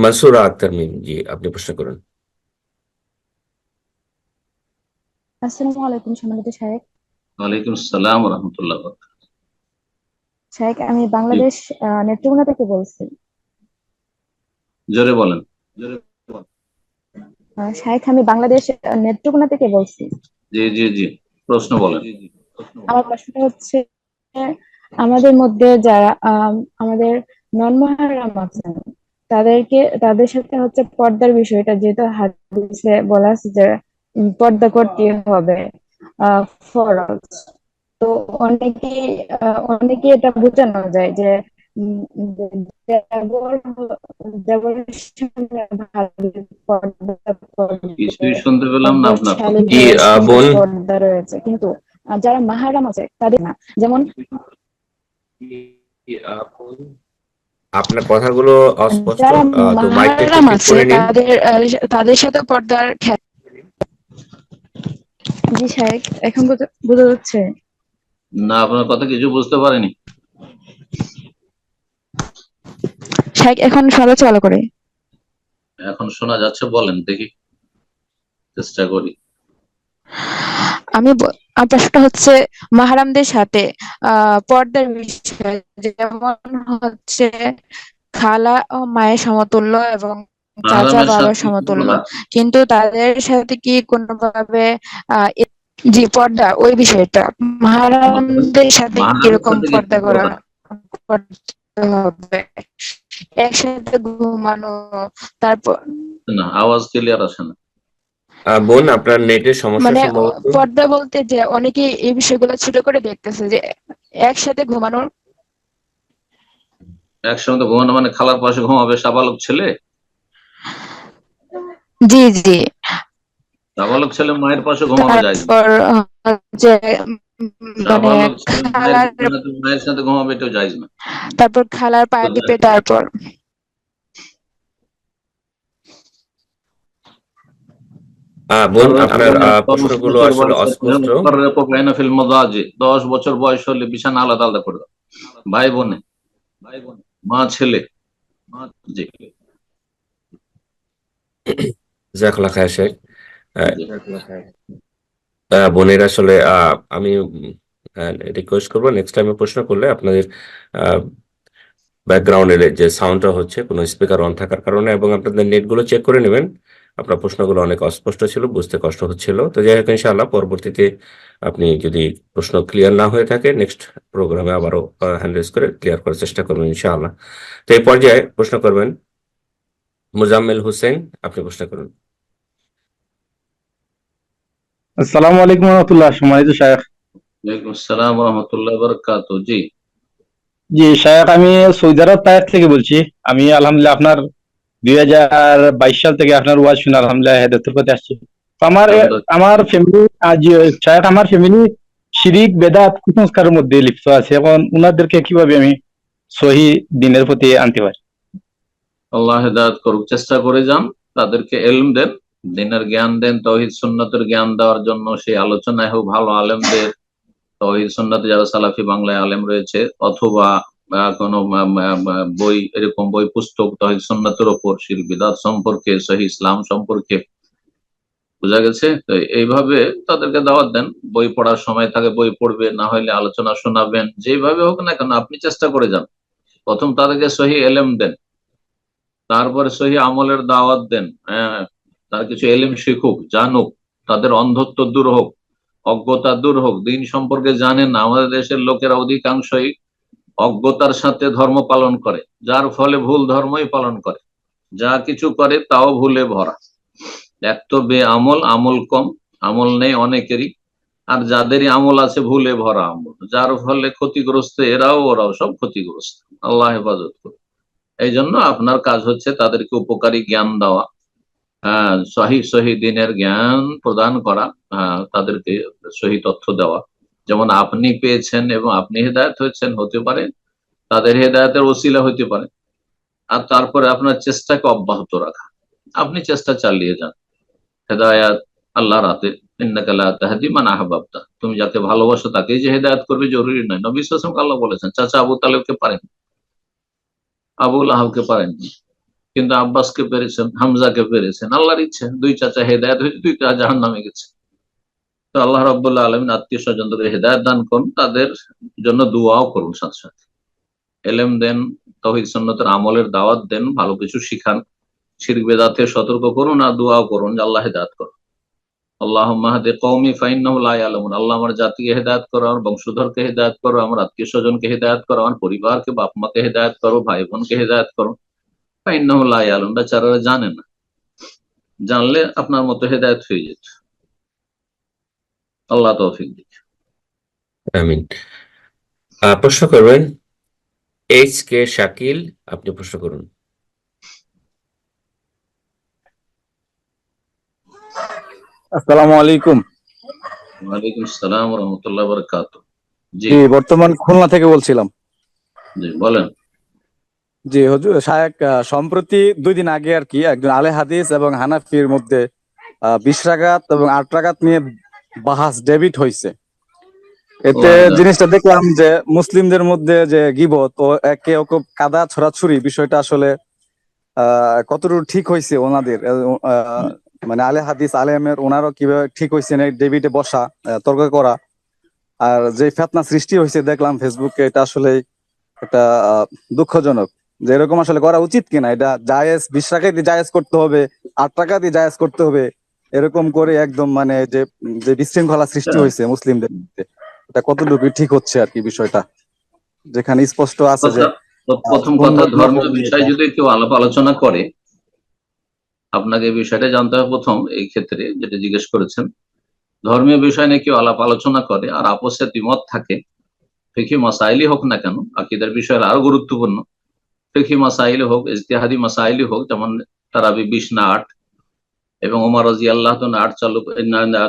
মনসুরা আক্তার মিম। জি, আপনি প্রশ্ন করুন। আসসালামু আলাইকুম সম্মানিত শায়েখ। ওয়ালাইকুম আসসালাম ওয়া রাহমাতুল্লাহ। শায়েখ, আমি বাংলাদেশ নেত্রকোনা থেকে বলছি। জোরে বলেন। শায়েখ, আমি বাংলাদেশ নেত্রকোনা থেকে বলছি। জি জি জি, প্রশ্ন বলেন। আমার প্রশ্নটা হচ্ছে, আমাদের মধ্যে যারা আমাদের নন মুহাররাম আছেন, তাদের সাথে হচ্ছে পর্দার বিষয়টা, যেহেতু হাদিসে বলা আছে যে পর্দা করতে হবে, ফরজ। তো অনেকে এটা বোঝানো যায় যে দেবরের সামনে ভালো পর্দা করবে, কিছুই শুনতে পেলাম না আপনার। জি বোন, পর্দা রয়েছে, কিন্তু যারা মাহারাম আছে তাদের না। যেমন আপনার কথাগুলো অস্পষ্ট, যারা তো মাইকটা একটু মাহারাম ঠিক আছে করে নিন। তাদের সাথে পর্দার জি শায়েখ, এখন বোঝা যাচ্ছে? না, আপনার কথা কিছু বুঝতে পারিনি। শায়েখ, এখন শোনা চালু করে। এখন শোনা যাচ্ছে, বলেন দেখি, চেষ্টা করি। আমার প্রশ্নটা হচ্ছে মাহারামদের সাথে পর্দার বিষয়, যেমন হচ্ছে খালা ও মায়ের সমতুল্য এবং চাচা মাহরামের বাবার সাথে সমতুল্য, কিন্তু তাদের সাথে কি কোনোভাবে জি পর্দা, ওই বিষয়টা মাহারামদের সাথে কিরকম পর্দা করতে হবে, একসাথে ঘুমানো, তারপর না, আওয়াজ ক্লিয়ার আসে না। বোন, আপনার নেটের সমস্যা মানে সম্ভবত। পর্দা বলতে যে অনেকে এই বিষয়গুলো ছোট করে দেখতেছে, যে একসাথে ঘুমানোর। একসঙ্গে ঘুমানো মানে খালার পাশে ঘুমাবে সাবালক ছেলে? জি জি। সাবালক ছেলে মায়ের পাশে ঘুমাবে যায় না। তারপর যে মানে সাবালক ছেলে খালার, মায়ের সাথে ঘুমাবে, এটাও জায়েজ না। তারপর খালার পায়ে টিপে, তারপর বোন, আপনার প্রশ্নগুলো আসলে অস্পষ্ট। 10 বছর বয়স হলে বিছানা আলাদা আলাদা করে দাও, ভাই বোনে, মা ছেলে। জি, জাযাকাল্লাহ খায়ের শেখ। বোনের আসলে আমি রিকোয়েস্ট করবো নেক্সট টাইমে প্রশ্ন করলে আপনাদের ব্যাকগ্রাউন্ডের যে সাউন্ডটা হচ্ছে কোনো স্পিকার অন থাকার কারণে, এবং আপনাদের নেটগুলো চেক করে নেবেন আপনার প্রশ্নগুলো অনেক অস্পষ্ট ছিল, বুঝতে কষ্ট হচ্ছিল। তো যাই হোক, ইনশাআল্লাহ পরবর্তীতে আপনি যদি প্রশ্ন ক্লিয়ার না হয়ে থাকে নেক্সট প্রোগ্রামে আবারও হ্যান্ড রেজ করে ক্লিয়ার করার চেষ্টা করবেন ইনশাআল্লাহ। তো এই পর্যায়ে প্রশ্ন করবেন মুজাম্মেল হোসেন, আপনি প্রশ্ন করুন। আসসালামু আলাইকুম রহমতুল্লাহ, সম্মানিত শায়েখ। ওয়ালাইকুম আসসালাম ওয়া রাহমাতুল্লাহি ওয়া বারাকাতুহু। জি জি শায়েখ, আমি সৌদি আরব তায়েফ থেকে বলছি। আমি আলহামদুলিল্লাহ আপনার 2022 সাল থেকে আপনার ওয়াজ শুনে আলহামদুলিল্লাহ হেদায়েতের পথে আসছি। তো আমার ফ্যামিলি শায়েখ, আমার ফ্যামিলি শিরিক বেদাত কুসংস্কারের মধ্যে লিপ্ত আছে। এখন উনাদেরকে কিভাবে আমি সহি দিনের প্রতি আনতে পারি? আল্লাহ হেদায়েত করুক, চেষ্টা করে যান, তাদেরকে ইলম দেন, দ্বীনের জ্ঞান দেন, তাওহীদ সুন্নাতের জ্ঞান দেওয়ার জন্য সেই আলোচনায় হোক, ভালো আলেমদের তাওহীদ সুন্নাতে যারা সালাফি বাংলায় আলেম রয়েছে, অথবা কোনো বই, এরকম বই পুস্তক তাওহীদ সুন্নাতের উপর, শিরক বিদআত সম্পর্কে, সহি ইসলাম সম্পর্কে, বোঝা গেছে? তো এইভাবে তাদেরকে দাওয়াত দেন। বই পড়ার সময় থাকে বই পড়বে, না হলে আলোচনা শোনাবেন, যেভাবে হোক না কেন আপনি চেষ্টা করে যান। প্রথম তাদেরকে সহি ইলম দেন, তারপরে সহি আমলের দাওয়াত দেন। হ্যাঁ, তার কিছু এলিম শিখুক, জানুক, তাদের অন্ধত্ব দূর হোক, অজ্ঞতা দূর হোক, দিন সম্পর্কে জানেন না। আমাদের দেশের লোকেরা অধিকাংশই অজ্ঞতার সাথে ধর্ম পালন করে, যার ফলে ভুল ধর্মই পালন করে, যা কিছু করে তাও ভুলে ভরা। এক তো আমল কম, আমল নেই অনেকেরই, আর যাদেরই আমল আছে ভুলে ভরা আমল, যার ফলে ক্ষতিগ্রস্ত এরাও ওরাও সব ক্ষতিগ্রস্ত। আল্লাহ হেফাজত করুন। এই জন্য আপনার কাজ হচ্ছে তাদেরকে উপকারী জ্ঞান দেওয়া, সহি দিনের জ্ঞান প্রদান করা, তাদেরকে সহি তথ্য দেওয়া। যেমন আপনি পেয়েছেন এবং আপনি হেদায়েত হয়েছেন, হতে পারে তাদের হেদায়েতের ওসিলা হতে পারে। আর তারপরে আপনার চেষ্টাকে অব্যাহত রাখা, আপনি চেষ্টা চালিয়ে যান। হেদায়েত আল্লাহর হাতে, ইন্নাকা লা তাহদি মান আহবাবতা, তুমি যাকে ভালোবাসো তাকেই যে হেদায়েত করবে জরুরি নয়। নবী সাল্লাল্লাহু আলাইহি ওয়াসাল্লাম আল্লাহ বলেছেন, চাচা আবু তালেবকে পারেন, আবু লাহাবকে পারেননি, কিন্তু আব্বাসকে পেরেছেন, হামজাকে পেরেছেন। আল্লাহর ইচ্ছে, দুই চাচা হেদায়েত হয়েছে, দুই চাচা জাহান্নামে গেছে। তো আল্লাহ রাব্বুল আলামিন আত্মীয় স্বজনদের হেদায়েত দান করুন, তাদের জন্য দোয়াও করুন, সাথে সাথে ইলম দেন, তাওহীদ সুন্নাতের আমলের দাওয়াত দেন, ভালো কিছু শিখান, শিরক বেদাতে সতর্ক করুন, আর দোয়াও করুন যে আল্লাহ হেদায়েত করুন। আল্লাহুম্মা হাদি কওমি ফাইন্নাহুম লা ইয়ালামুন, আল্লাহ আমার জাতিকে হেদায়েত করো, আমার বংশধরকে হেদায়েত করো, আমার আত্মীয় স্বজনকে হেদায়েত করো, আমার পরিবারকে, বাপ মাকে হেদায়েত করো, ভাই বোনকে হেদায়েত করো। ফাইন্নাহুম লা ইয়ালামুন, বেচারারা জানে না, জানলে আপনার মতো হেদায়েত হয়ে যেত। আল্লাহ তৌফিক দিক। আমিন। প্রশ্ন করবেন এইচ কে শাকিল, আপনি প্রশ্ন করুন। আসসালামু আলাইকুম। ওয়ালাইকুম আসসালাম ওয়া রাহমাতুল্লাহি ওয়া বারাকাতুহু। জি, বর্তমান খুলনা থেকে বলছিলাম। জি বলেন। জি হুজুর, শায়েখ, সম্প্রতি 2 দিন আগে আর কি একজন আলে হাদিস এবং হানাফির মধ্যে 20 রাকাত এবং 8 রাকাত নিয়ে বাহাস ডেবিট হয়েছে। এতে জিনিসটা দেখলাম যে মুসলিমদের মধ্যে যে গীবত ও একে ওকে কাদা ছড়াছড়ি বিষয়টা আসলে কতটুকু ঠিক হয়েছে ওনাদের, মানে আলে হাদিস আলেমের ওনারও কিভাবে ঠিক হয়েছে না ডেবিটে বসা, তর্ক করা। আর যে ফেতনা সৃষ্টি হয়েছে দেখলাম ফেসবুকে, এটা আসলে একটা দুঃখজনক, যে এরকম আসলে করা উচিত কিনা। এটা জায়েজ, 20 টাকা দিয়ে জায়েজ করতে হবে, 8 টাকা দিয়ে জায়েজ করতে হবে, এরকম করে একদম মানে যে যে বিশৃঙ্খলা সৃষ্টি হয়েছে মুসলিমদের মধ্যে, এটা কতটুকু ঠিক হচ্ছে আর কি বিষয়টা, যেখানে স্পষ্ট আছে যে প্রথম কথা, ধর্মীয় বিষয় যদি কেউ আলাপ আলোচনা করে, আপনাকে এই বিষয়টা জানতে হবে প্রথম, এই ক্ষেত্রে যেটা জিজ্ঞেস করেছেন। ধর্মীয় বিষয় নিয়ে কেউ আলাপ আলোচনা করে আর আপসে দ্বিমত থাকে, ফিকহি মাসাইলই হোক না কেন, আকীদার বিষয় আরো গুরুত্বপূর্ণ, ফিকহি মাসাইল হোক, ইজতিহাদি মাসাইলই হোক, যেমন তারাবি 20 না 8, এবং ওমর রাদিয়াল্লাহু তাআলা 8 চালু,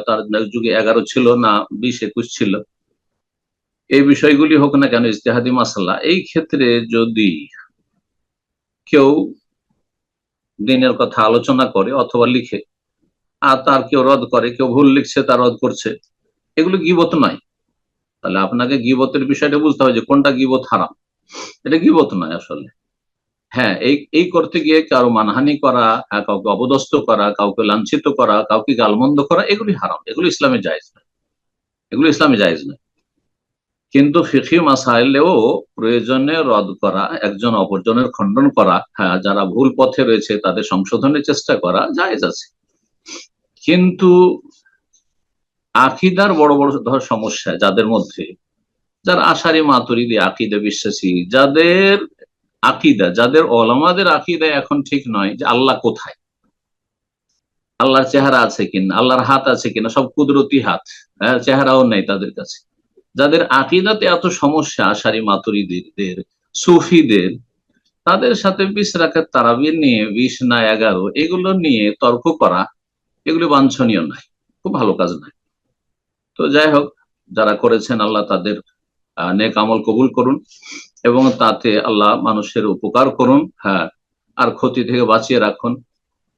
তার যুগে 11 ছিল না 20-21 ছিল, এই বিষয়গুলি হোক না কেন ইজতিহাদি মাসালা, এই ক্ষেত্রে যদি কেউ দিনের কথা আলোচনা করে অথবা লিখে আর তার কেউ রদ করে, কেউ ভুল লিখছে তার রদ করছে, এগুলো গীবত নয়। তাহলে আপনাকে গীবতের বিষয়টা বুঝতে হবে যে কোনটা গীবত হারাম, এটা গীবত নয় আসলে। হ্যাঁ, এই করতে গিয়ে কারো মানহানি করা, কাউকে অপদস্থ করা, কাউকে লাঞ্ছিত করা, কাউকে গালমন্দ করা, এগুলি হারাম, এগুলো ইসলামে জায়েজ নয়, এগুলো ইসলামে জায়েজ নয়। কিন্তু ফিকহি মাসাইলেও প্রয়োজনে রদ করা, একজন অপরজনের খণ্ডন করা, হ্যাঁ, যারা ভুল পথে রয়েছে তাদের সংশোধনের চেষ্টা করা জায়েজ আছে। কিন্তু আকিদার বড় বড় ধর সমস্যা যাদের মধ্যে, যারা আশারি মাতুরিদি আকিদা বিশ্বাসী, যাদের আকিদা, যাদের ওলামাদের আকিদা এখন ঠিক নয় যে আল্লাহ কোথায়, আল্লাহর চেহারা আছে কিনা, আল্লাহর হাত আছে কিনা, সব কুদরতি হাত, চেহারাও নেই তাদের কাছে। যাদের আকিদাতে এত সমস্যা আশারি মাতুরিদিদের, সুফিদের, তাদের সাথে 20 রাকাত তারাবি নিয়ে 20 না 11 এগুলো নিয়ে তর্ক করা, এগুলো বাঞ্ছনীয় নয়, খুব ভালো কাজ নয়। তো যাই হোক, যারা করেছেন আল্লাহ তাদের নেক আমল কবুল করুন এবং তাতে আল্লাহ মানুষের উপকার করুন, হ্যাঁ, আর ক্ষতি থেকে বাঁচিয়ে রাখুন।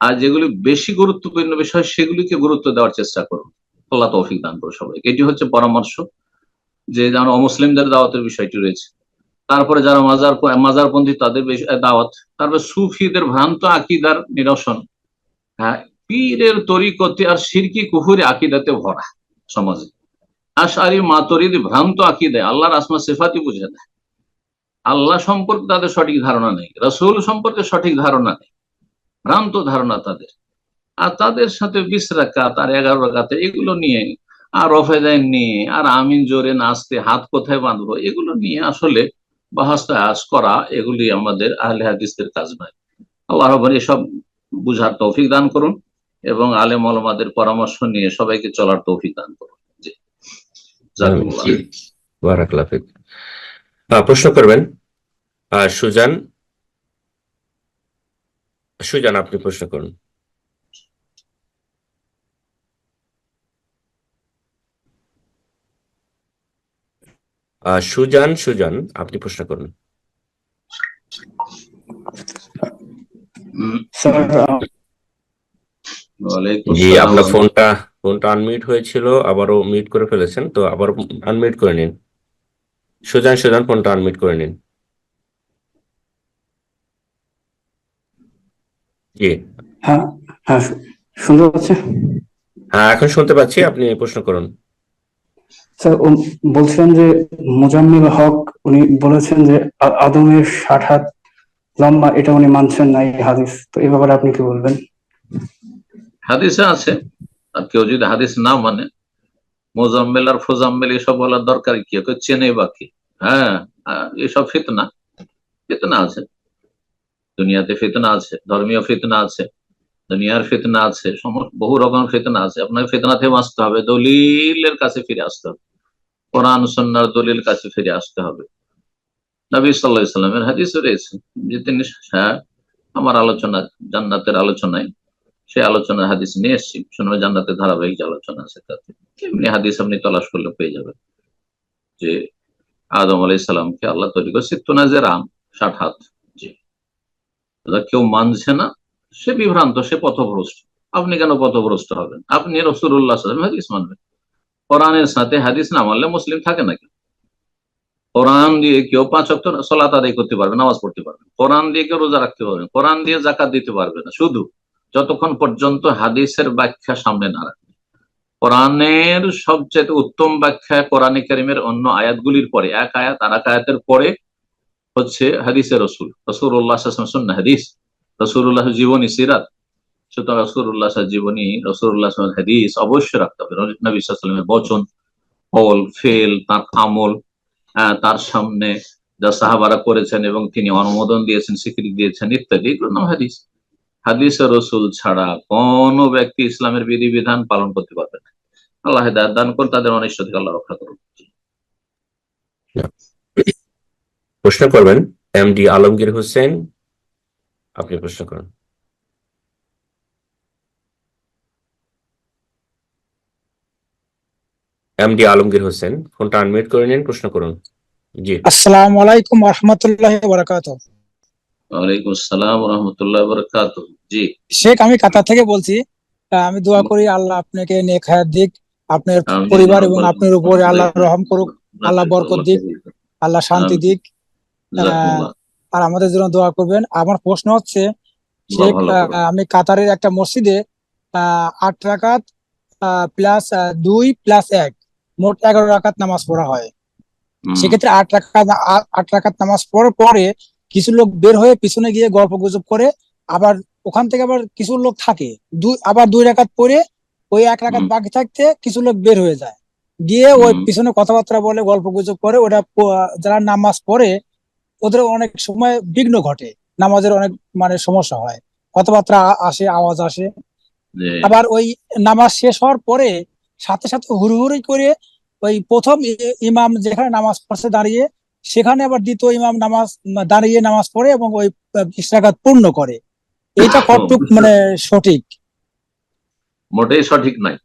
আর যেগুলি বেশি গুরুত্বপূর্ণ বিষয় সেগুলিকে গুরুত্ব দেওয়ার চেষ্টা করুন। আল্লাহ তৌফিক দান করুন সবাইকে। এটি হচ্ছে পরামর্শ, যে যেমন অমুসলিমদের দাওয়াতের বিষয়টি রয়েছে, তারপরে যারা মাজারপন্থী তাদের দাওয়াত, তারপরে সুফিদের ভ্রান্ত আকিদার নিরসন, হ্যাঁ, পীরের তরিকতে আর শিরকি কুফুরি আকিদাতে ভরা সমাজে। আশআরী মাতুরিদি ভ্রান্ত আকিদায় আল্লাহর আসমা সিফাতই বুঝে না, আল্লাহ সম্পর্কে তাদের সঠিক ধারণা নেই, রাসূল সম্পর্কে সঠিক ধারণা নেই, ভ্রান্ত ধারণা তাদের। আর তাদের সাথে 20 রাকাত আর 11 রাকাত এগুলো নিয়ে, আর রফেদাইন নিয়ে, আর আমিন জোরে নাচতে, হাত কোথায় বাঁধবো, এগুলো নিয়ে আসলে বাহাস করা, এগুলি আমাদের আহলে হাদিসদের কাজ নয়। আল্লাহ রাব্বুল এসব বুঝার তৌফিক দান করুন এবং আলেম ওলামাদের পরামর্শ নিয়ে সবাইকে চলার তৌফিক দান করুন। জি, জাযাকুমুল্লাহ। বারাকাল্লাহু ফিক। প্রশ্ন করবেন সুজান। সুজান, আপনি প্রশ্ন করুন। সুজান আপনি প্রশ্ন করুন। জি, আপনার ফোনটা আনমিউট হয়েছিল, আবারও মিউট করে ফেলেছেন, তো আবার আনমিউট করে নিন। সুজান ফোনটা আনমিউট করে নিন। জি, হ্যাঁ হ্যাঁ, শুনতে পাচ্ছে? হ্যাঁ, এখন শুনতে পাচ্ছি, আপনি প্রশ্ন করুন। স্যার, বলছিলেন যে মোজাম্মেল হক উনি বলেছেন যে আদমের 60 হাত লম্বা, এটা উনি মানছেন না এই হাদিস, তো এই ব্যাপারে আপনি কি বলবেন? হাদিসে আছে, আর কেউ যদি হাদিস না মানে, মোজাম্মেল আর ফোজাম্মেল এসব বলার দরকার কি, ওকে চেনে বাকি। হ্যাঁ, এসব ফিতনা আছে দুনিয়াতে, ফিতনা আছে, ধর্মীয় ফিতনা আছে, দুনিয়ার ফিতনা আছে, বহু রকম ফিতনা আছে। আপনাকে ফিতনা থেকে বাঁচতে হবে, দলিলের কাছে ফিরে আসতে হবে, কোরআন সুন্নাহর দলিল কাছে ফিরে আসতে হবে। নবী সাল্লাল্লাহু আলাইহি সাল্লামের হাদিসে রয়েছে যে তিনি, হ্যাঁ, আমার আলোচনা জান্নাতের আলোচনায়, সেই আলোচনার হাদিস নিয়ে এসেছি, শুনবে জান্নাতের ধারাবাহিক যে আলোচনা আছে তাতে এমনি হাদিস আপনি তলাশ করলে পেয়ে যাবেন যে আদম আলাইহিস সালামকে আল্লাহ তৈরি করে 60 হাত। জি, কেউ মানছে না, সে বিভ্রান্ত, সে পথভ্রষ্ট। আপনি কেন পথভ্রষ্ট হবেন? আপনি রাসূলুল্লাহ সাল্লাল্লাহু আলাইহি ওয়াসাল্লাম হাদিস মানবেন। কোরআনের সাথে হাদিস না মানলে মুসলিম থাকে নাকি? কোরআন দিয়ে কেউ 5 ওয়াক্ত সালাত আদায় করতে পারবে, নামাজ পড়তে পারবে, কোরআন দিয়ে কেউ রোজা রাখতে পারবে, কোরআন দিয়ে যাকাত দিতে পারবে না, শুধু যতক্ষণ পর্যন্ত হাদিসের ব্যাখ্যা সামনে না রাখবে। কোরআনের সবচেয়ে উত্তম ব্যাখ্যা কোরআনে কারীমের অন্য আয়াতগুলির পরে, এক আয়াত আর এক আয়াতের পরে হচ্ছে হাদিসে রাসূলুল্লাহ সাল্লাল্লাহু আলাইহি ওয়াসাল্লাম সুন্নাহ হাদিস, রাসূলুল্লাহ জীবনী সিরাত। সুতরাং রাসূলুল্লাহ জীবনী, রাসূলুল্লাহ হাদিস অবশ্যই রাখতে হবে। নবী সাল্লাল্লাহু আলাইহি ওয়াসাল্লামের বচন, কওল, ফেল, তার আমল, তার সামনে যা সাহাবারা করেছেন এবং তিনি অনুমোদন দিয়েছেন, স্বীকৃতি দিয়েছেন ইত্যাদি, এগুলোর নাম হাদিস। হাদিসে রাসূল ছাড়া কোন ব্যক্তি ইসলামের বিধিবিধান পালন করতে পারবে না। আল্লাহ হিদায়াত দান করুন, তাদের অনিষ্ট থেকে আল্লাহ রক্ষা করুন। প্রশ্ন করবেন এমডি আলমগীর হোসেন, আপনি প্রশ্ন করুন। এমডি আলমগীর হোসেন, ফোনটা আনমিউট করে নিন, প্রশ্ন করুন। জি, আসসালামু আলাইকুম ওয়া রাহমাতুল্লাহি ওয়া বারাকাতুহু। ওয়ালাইকুম আসসালাম ওয়া রাহমাতুল্লাহি ওয়া বারাকাতুহু। জি শেখ, আমি কাতার থেকে বলছি। আমি দোয়া করি আল্লাহ আপনাকে নেক হায়াত দিক, আপনার পরিবার এবং আপনার উপরে আল্লাহ রহম করুক, আল্লাহ বরকত দিক, আল্লাহ শান্তি দিক, আর আমাদের জন্য দোয়া করবেন। আমার প্রশ্ন হচ্ছে, শেখ, আমি কাতারের একটা মসজিদে 8 রাকাত প্লাস 2 প্লাস 1 মোট 11 রাকাত নামাজ পড়া হয়। সেক্ষেত্রে 8 রাকাত নামাজ পড়ার পরে কিছু লোক বের হয়ে পিছনে গিয়ে গল্প গুজব করে, আবার ওখান থেকে আবার কিছু লোক থাকে, আবার 2 রাকাত পড়ে ওই 1 রাকাত বাকি থাকতে কিছু লোক বের হয়ে যায়, গিয়ে ওই পিছনে কথাবার্তা বলে, গল্প গুজব করে। ওটা যারা নামাজ পড়ে ওদের অনেক সময় বিঘ্ন ঘটে, নামাজের অনেক মানে সমস্যা হয়, কথাবার্তা আসে, আওয়াজ আসে। আবার ওই নামাজ শেষ হওয়ার পরে সাথে সাথে হুড়হুড়ি করে ওই প্রথম ইমাম যেখানে নামাজ পড়ছে দাঁড়িয়ে, সেখানে আবার দ্বিতীয় ইমাম দাঁড়িয়ে নামাজ পড়ে এবং ওই 20 রাকাত পূর্ণ করে। এটা কতটুক মানে সঠিক? মোটেই সঠিক নাই,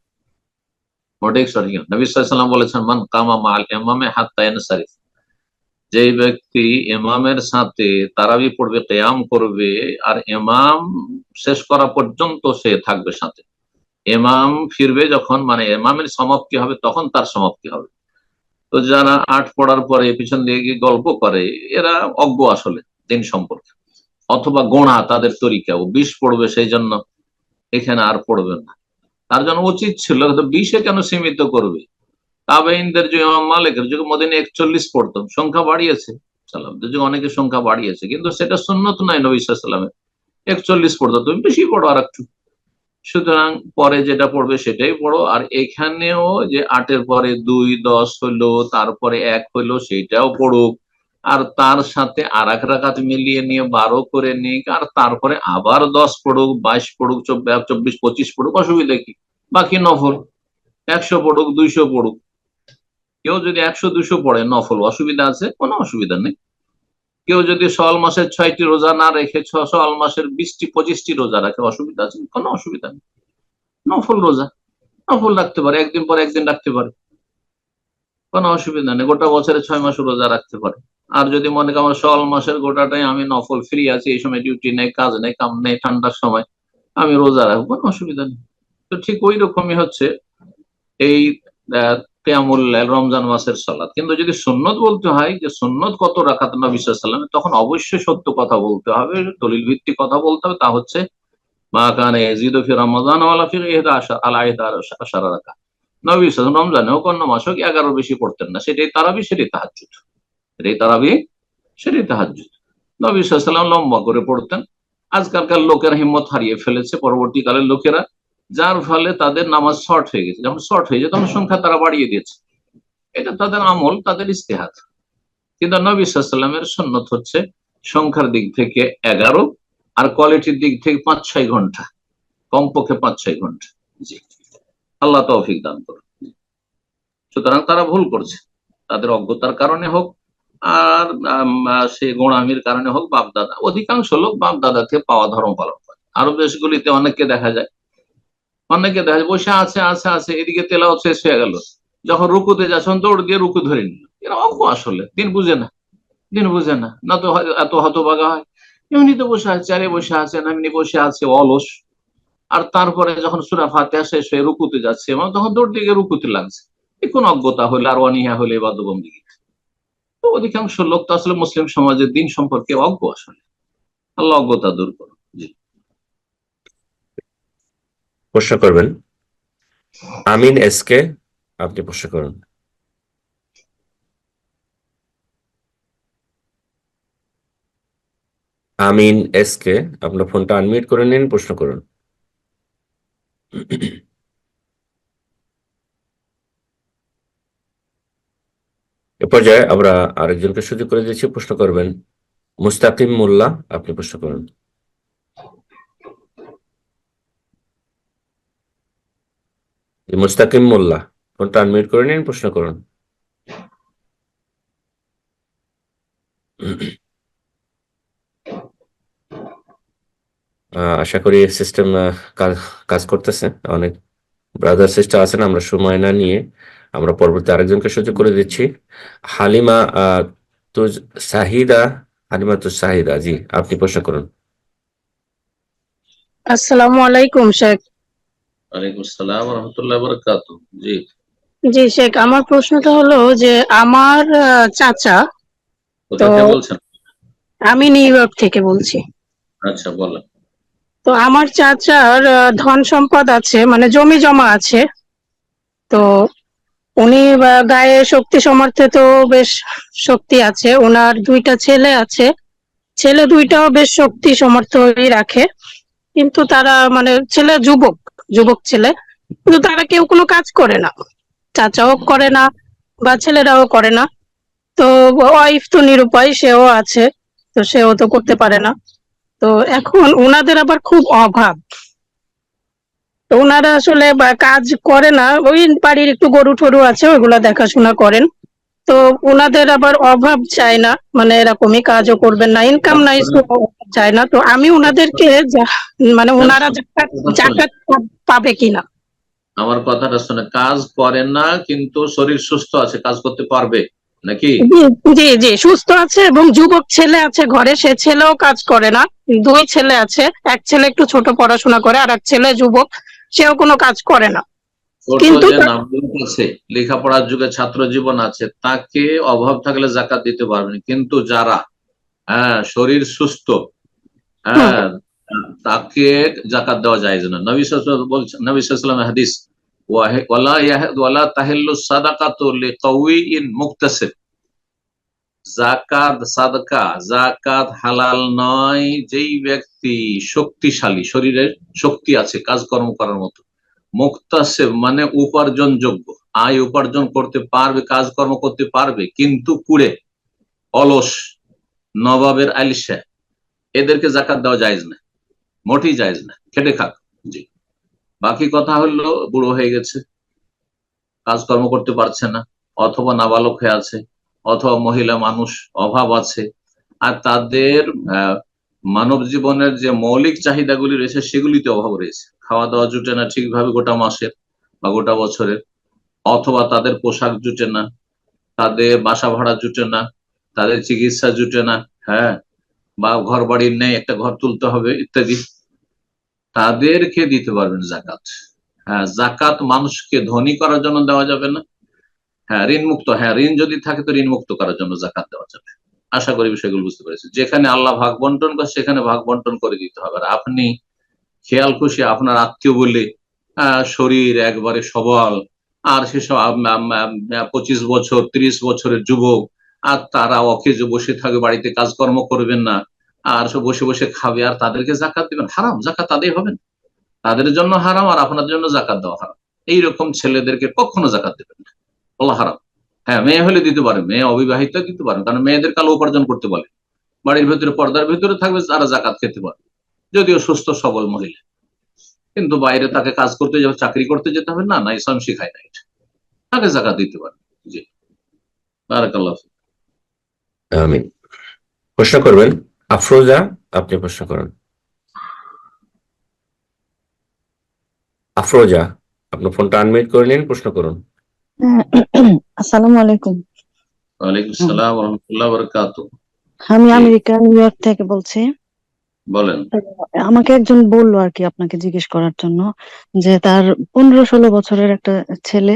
মোটেই সঠিক নয়। নবী সাল্লাল্লাহু আলাইহি ওয়াসাল্লাম বলেছেন, মান কামা মাআল ইমামে হাত্তা ইয়ানসারিফ, যে ব্যক্তি ইমামের সাথে তারাবি পড়বে, কিয়াম করবে, আর ইমাম শেষ করা পর্যন্ত সে থাকবে সাথে। ইমাম ফিরবে যখন, মানে ইমামের সমাপ্তি হবে, তখন তার সমাপ্তি হবে। তো যারা 8 পড়ার পরে পিছন দিয়ে গিয়ে গল্প করে, এরা অজ্ঞ আসলে দিন সম্পর্কে, অথবা গোনা তাদের তরিকা। ও 20 পড়বে, সেই জন্য এখানে আর পড়বে না। তার জন্য উচিত ছিল 20-এ কেন সীমিত করবে? তাবেঈনদের যুগে, ইমাম মালিকের যুগে মদিনায় 41 পড়তো, সংখ্যা বাড়িয়েছে। সালামদের যুগে অনেকে সংখ্যা বাড়িয়েছে, কিন্তু সেটা সুন্নত নাই নবী সাল্লাল্লাহু আলাইহি ওয়াসাল্লামের। 41 পড়তো, তুমি বেশি পড়ো আর একটু। সুতরাং পরে যেটা পড়বে সেটাই পড়ো। আর এখানেও যে 8-এর পরে 2, 10 হলো, তারপরে 1 হলো, সেইটাও পড়ুক। আর তার সাথে আর 1 রাকাত মিলিয়ে নিয়ে 12 করে নিক, আর তারপরে আবার 10 পড়ুক, 22 পড়ুক, 24, 25 পড়ুক, অসুবিধা কি? বাকি নফল 100 পড়ুক, 200 পড়ুক। কেউ যদি 100, 200 পড়ে নফল, অসুবিধা আছে? কোনো অসুবিধা নেই। কেউ যদি শাওয়াল মাসের 6টি রোজা না রেখে শাওয়াল মাসের 20টি, 25টি রোজা রাখে, অসুবিধা আছে? কোনো অসুবিধা নেই। নফল রোজা নফল রাখতে পারে, একদিন পর একদিন রাখতে পারে, কোনো অসুবিধা নেই। গোটা বছরে 6 মাস রোজা রাখতে পারে। আর যদি মনে করেন আমার শাওয়াল মাসের গোটাটাই আমি নফল, ফ্রি আছি, এই সময় ডিউটি নেই, কাজ নেই, কাম নেই, ঠান্ডার সময় আমি রোজা রাখবো, কোনো অসুবিধা নেই। তো ঠিক ওই রকমই হচ্ছে এই কিয়ামুল লাইল, রমজান মাসের সালাত। কিন্তু যদি সুন্নত বলতে হয় যে সুন্নত কত রাকাত নবী সাল্লাল্লাহু আলাইহি ওয়াসাল্লাম, তখন অবশ্যই সত্য কথা বলতে হবে, দলিল ভিত্তিক কথা বলতে হবে। তা হচ্ছে মা কানা ইয়াজিদু ফি রমাযান ওয়ালা ফি 11 রাকাত। নবী সাল্লাল্লাহু আলাইহি ওয়াসাল্লাম রমজানে হোক, অন্য মাসে হোক, 11 বেশি পড়তেন না। সেটাই তারাবি, সেটাই তাহাজ্জুদ, সেটাই তারাবি, সেটাই তাহাজ্জুদ। নবী সাল্লাল্লাহু আলাইহি ওয়াসাল্লাম লম্বা করে পড়তেন। আজকালকার লোকেরা হিম্মত হারিয়ে ফেলেছে, পরবর্তীকালের লোকেরা, যার ফলে তাদের নামাজ শর্ট হয়ে গেছে। যখন শর্ট হয়ে যায় তখন সংখ্যা তারা বাড়িয়ে দিয়েছে। এটা তাদের আমল, তাদের ইস্তেহাদ। কিন্তু নবী সাল্লাল্লাহু আলাইহি ওয়াসাল্লামের সুন্নত হচ্ছে সংখ্যার দিক থেকে 11, আর কোয়ালিটির দিক থেকে 5-6 ঘন্টা, কমপক্ষে 5-6 ঘন্টা। জি, আল্লাহ তৌফিক দান করুন। সুতরাং তারা ভুল করছে, তাদের অজ্ঞতার কারণে হোক, আর সে গোঁড়ামির কারণে হোক। বাপদাদা, অধিকাংশ লোক বাপদাদা থেকে পাওয়া ধর্ম পালন করে। আরব দেশগুলিতে অনেকে দেখা যায় বসে আছে, এদিকে তেলাওয়াত শেষ হয়ে গেল, যখন রুকুতে যাচ্ছেন দৌড় দিয়ে রুকু ধরে নিল। এরা অজ্ঞ আসলে, দিন বুঝে না, না তো এত হতভাগা হয়। এমনিতে বসে আছে, চেয়ারে বসে আছে, এমনি বসে আছে, অলস। আর তারপরে যখন সূরা ফাতিহা শেষ হয়ে রুকুতে যাচ্ছে, এবং তখন দৌড় দিয়ে রুকুতে লাগছে। কোন অজ্ঞতা হলে আর অনীহা হলে ইবাদতবন্দেগী। তো অধিকাংশ লোক তো আসলে মুসলিম সমাজের দিন সম্পর্কে অজ্ঞ আসলে। আল্লাহ অজ্ঞতা দূর করুন। জি, প্রশ্ন করবেন আমিন এসকে, আপনি প্রশ্ন করুন। আমিন এসকে, আপনার ফোনটা আনমিউট করে নিন, প্রশ্ন করুন। এ পর্যায়ে আমরা আরেকজনকে সুযোগ করে দিচ্ছি, প্রশ্ন করবেন মুস্তাকিম মোল্লা, আপনি প্রশ্ন করুন। মুস্তাকিম মোল্লা, ফোনটা আনমিউট করে নিন, প্রশ্ন করুন। আশা করি সিস্টেম কাজ করতেছে। অনেক ব্রাদার সিস্টার আছেন, আমরা সময় না নিয়ে আমরা পরবর্তী আরেকজনকে সুযোগ করে দিচ্ছি। হালিমা তুজ শাহিদা, জি, আপনি প্রশ্ন করুন। আসসালামু আলাইকুম শেখ। ওয়ালাইকুম আসসালাম ওয়া রাহমাতুল্লাহি ওয়া বারাকাতুহু। জি জি শেখ, আমার প্রশ্নটা হলো যে আমার চাচা, কোথা থেকে বলছেন? আমি নিউ ইয়র্ক থেকে বলছি। আচ্ছা, বলেন। তো আমার চাচার ধন সম্পদ আছে, মানে জমি জমা আছে। তো উনি গায়ে শক্তি সামর্থ্যে তো বেশ শক্তি আছে। ওনার 2টা ছেলে আছে, ছেলে 2টাও বেশ শক্তি সামর্থ্যই রাখে। কিন্তু তারা মানে ছেলে যুবক ছেলে, কিন্তু তারা কেউ কোনো কাজ করে না, চাচাও করে না বা ছেলেরাও করে না। তো ওয়াইফ তো নিরুপায়, সেও আছে, তো সেও তো করতে পারে না। তো এখন ওনাদের আবার খুব অভাব, তো ওনারা আসলে কাজ করে না, ওই বাড়ির একটু গরু টরু আছে ওইগুলা দেখাশোনা করেন। তো ওনাদের আবার অভাব চায় না, মানে এরকমই কাজও করবেন না, ইনকাম নাই, so অভাব চায় না। তো আমি ওনাদেরকে মানে ওনারা জাকাত পাবে কিনা। আমার কথাটা শুনে, কাজ করেন না কিন্তু শরীর সুস্থ আছে, কাজ করতে পারবে নাকি? জি জি, সুস্থ আছে এবং যুবক ছেলে আছে ঘরে, সে ছেলেও কাজ করে না। 2 ছেলে আছে, এক ছেলে একটু ছোট পড়াশোনা করে, আর এক ছেলে যুবক, সেও কোনো কাজ করে না। ছোট কিন্তু যে নামযুবক আছে, লেখাপড়ার যুগে ছাত্র জীবন আছে, তাকে অভাব থাকলে জাকাত দিতে পারবেন, কিন্তু যারা শরীর সুস্থ, হ্যাঁ, তাকে জাকাত দেওয়া যায় না। নবী সাল্লাল্লাহু বলছেন, নবী সাল্লাল্লাহু হাদিস, ওয়ালা তাহিল্লু সাদাকাতু লিকাউইন মুকতাসিব, জাকাত সাদকা, জাকাত হালাল নয় যেই ব্যক্তি শক্তিশালী, শরীরের শক্তি আছে কাজকর্ম করার মতো, মুক্তাসিব মানে উপার্জনযোগ্য, আয় উপার্জন করতে পারবে, কাজকর্ম করতে পারবে, কিন্তু কুড়ে, অলস, নবাবের আলিশা, এদেরকে জাকাত দেওয়া জায়েজ না, মোটেই জায়েজ না, খেটে খাক। জি, বাকি কথা হলো বুড়ো হয়ে গেছে, কাজকর্ম করতে পারছে না, অথবা নাবালক হয়ে আছে, অথবা মহিলা মানুষ, অভাব আছে, আর তাদের মানব জীবনের যে মৌলিক চাহিদাগুলি রয়েছে সেগুলিতে অভাব রয়েছে, খাওয়া দাওয়া জুটে না ঠিকভাবে গোটা মাসের বা গোটা বছরের, অথবা তাদের পোশাক জুটে না, তাদের বাসা ভাড়া জুটে না, তাদের চিকিৎসা জুটে না, হ্যাঁ, বা ঘর বাড়ির নেই, একটা ঘর তুলতে হবে ইত্যাদি, তাদেরকে দিতে পারবেন জাকাত। হ্যাঁ, জাকাত মানুষকে ধনী করার জন্য দেওয়া যাবে না, হ্যাঁ ঋণ মুক্ত, হ্যাঁ ঋণ যদি থাকে তো ঋণ মুক্ত করার জন্য জাকাত দেওয়া যাবে। আশা করি বিষয়গুলো বুঝতে পেরেছি। যেখানে আল্লাহ ভাগ বন্টন করে সেখানে ভাগ বন্টন করে দিতে হবে। আর আপনি খেয়াল খুশি আপনার আত্মীয় বলে শরীর একবারে সবল, আর সেসব 25 বছর 30 বছরের যুবক, আর তারা অকেজ বসে থাকবে, বাড়িতে কাজকর্ম করবেন না, আর সব বসে বসে খাবে, আর তাদেরকে জাকাত দিবেন, হারাম, জাকাত তাদের হবে না, তাদের জন্য হারাম, আর আপনার জন্য জাকাত দেওয়া হারাম। এইরকম ছেলেদেরকে কখনো জাকাত দেবেন না, আল্লাহ হারাম। হ্যাঁ, মেয়ে হলে দিতে পারে, মেয়ে অবিবাহিত দিতে পারেন, কারণ মেয়েদের কালো উপার্জন করতে বলে, বাড়ির ভেতরে পর্দার ভেতরে থাকবে, তারা জাকাত খেতে পারে, যদিও সুস্থ সবল মহিলা, কিন্তু বাইরে তাকে কাজ করতে যাবে, চাকরি করতে যেতে হবে না, না ইসলাম শিখায় না এটা, তাকে জাকাত দিতে পারে। জি, বারাকাল্লাহ। আমিন। প্রশ্ন করবেন আফরোজা, আপনি প্রশ্ন করুন। আফরোজা, আপনার ফোনটা আনমিউট করে নিন, প্রশ্ন করুন। আসসালামু আলাইকুম। ওয়ালাইকুম আসসালাম ওয়া রাহমাতুল্লাহি ওয়া বারাকাতুহু। আমি আমেরিকা, নিউ ইয়র্ক থেকে বলছি। বলেন। আমাকে একজন বললো আর কি আপনাকে জিজ্ঞেস করার জন্য, যে তার 15-16 বছরের একটা ছেলে,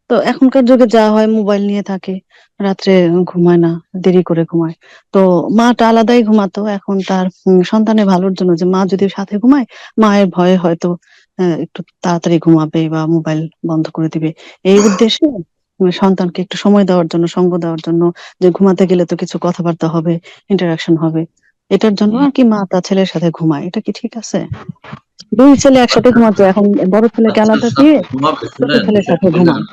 তো এখনকার যুগে যা হয় মোবাইল নিয়ে থাকে, রাত্রে ঘুমায় না, দেরি করে ঘুমায়। তো মাটা আলাদাই ঘুমাতো, এখন তার সন্তানের ভালোর জন্য, যে মা যদি সাথে ঘুমায়, মায়ের ভয়ে হয়তো একটু তাড়াতাড়ি ঘুমাবে বা মোবাইল বন্ধ করে দিবে, এই উদ্দেশ্যে সন্তানকে একটু সময় দেওয়ার জন্য, সঙ্গ দেওয়ার জন্য, যে ঘুমাতে গেলে তো কিছু কথাবার্তা হবে, ইন্টারাকশন হবে, এটার জন্য আর কি মা তার ছেলের সাথে ঘুমায়। এটা কি ঠিক আছে? 2 ছেলে একসাথে ঘুমাতো, এখন বড় ছেলেকে আলাদা দিয়ে ছোট ছেলের সাথে ঘুমায়।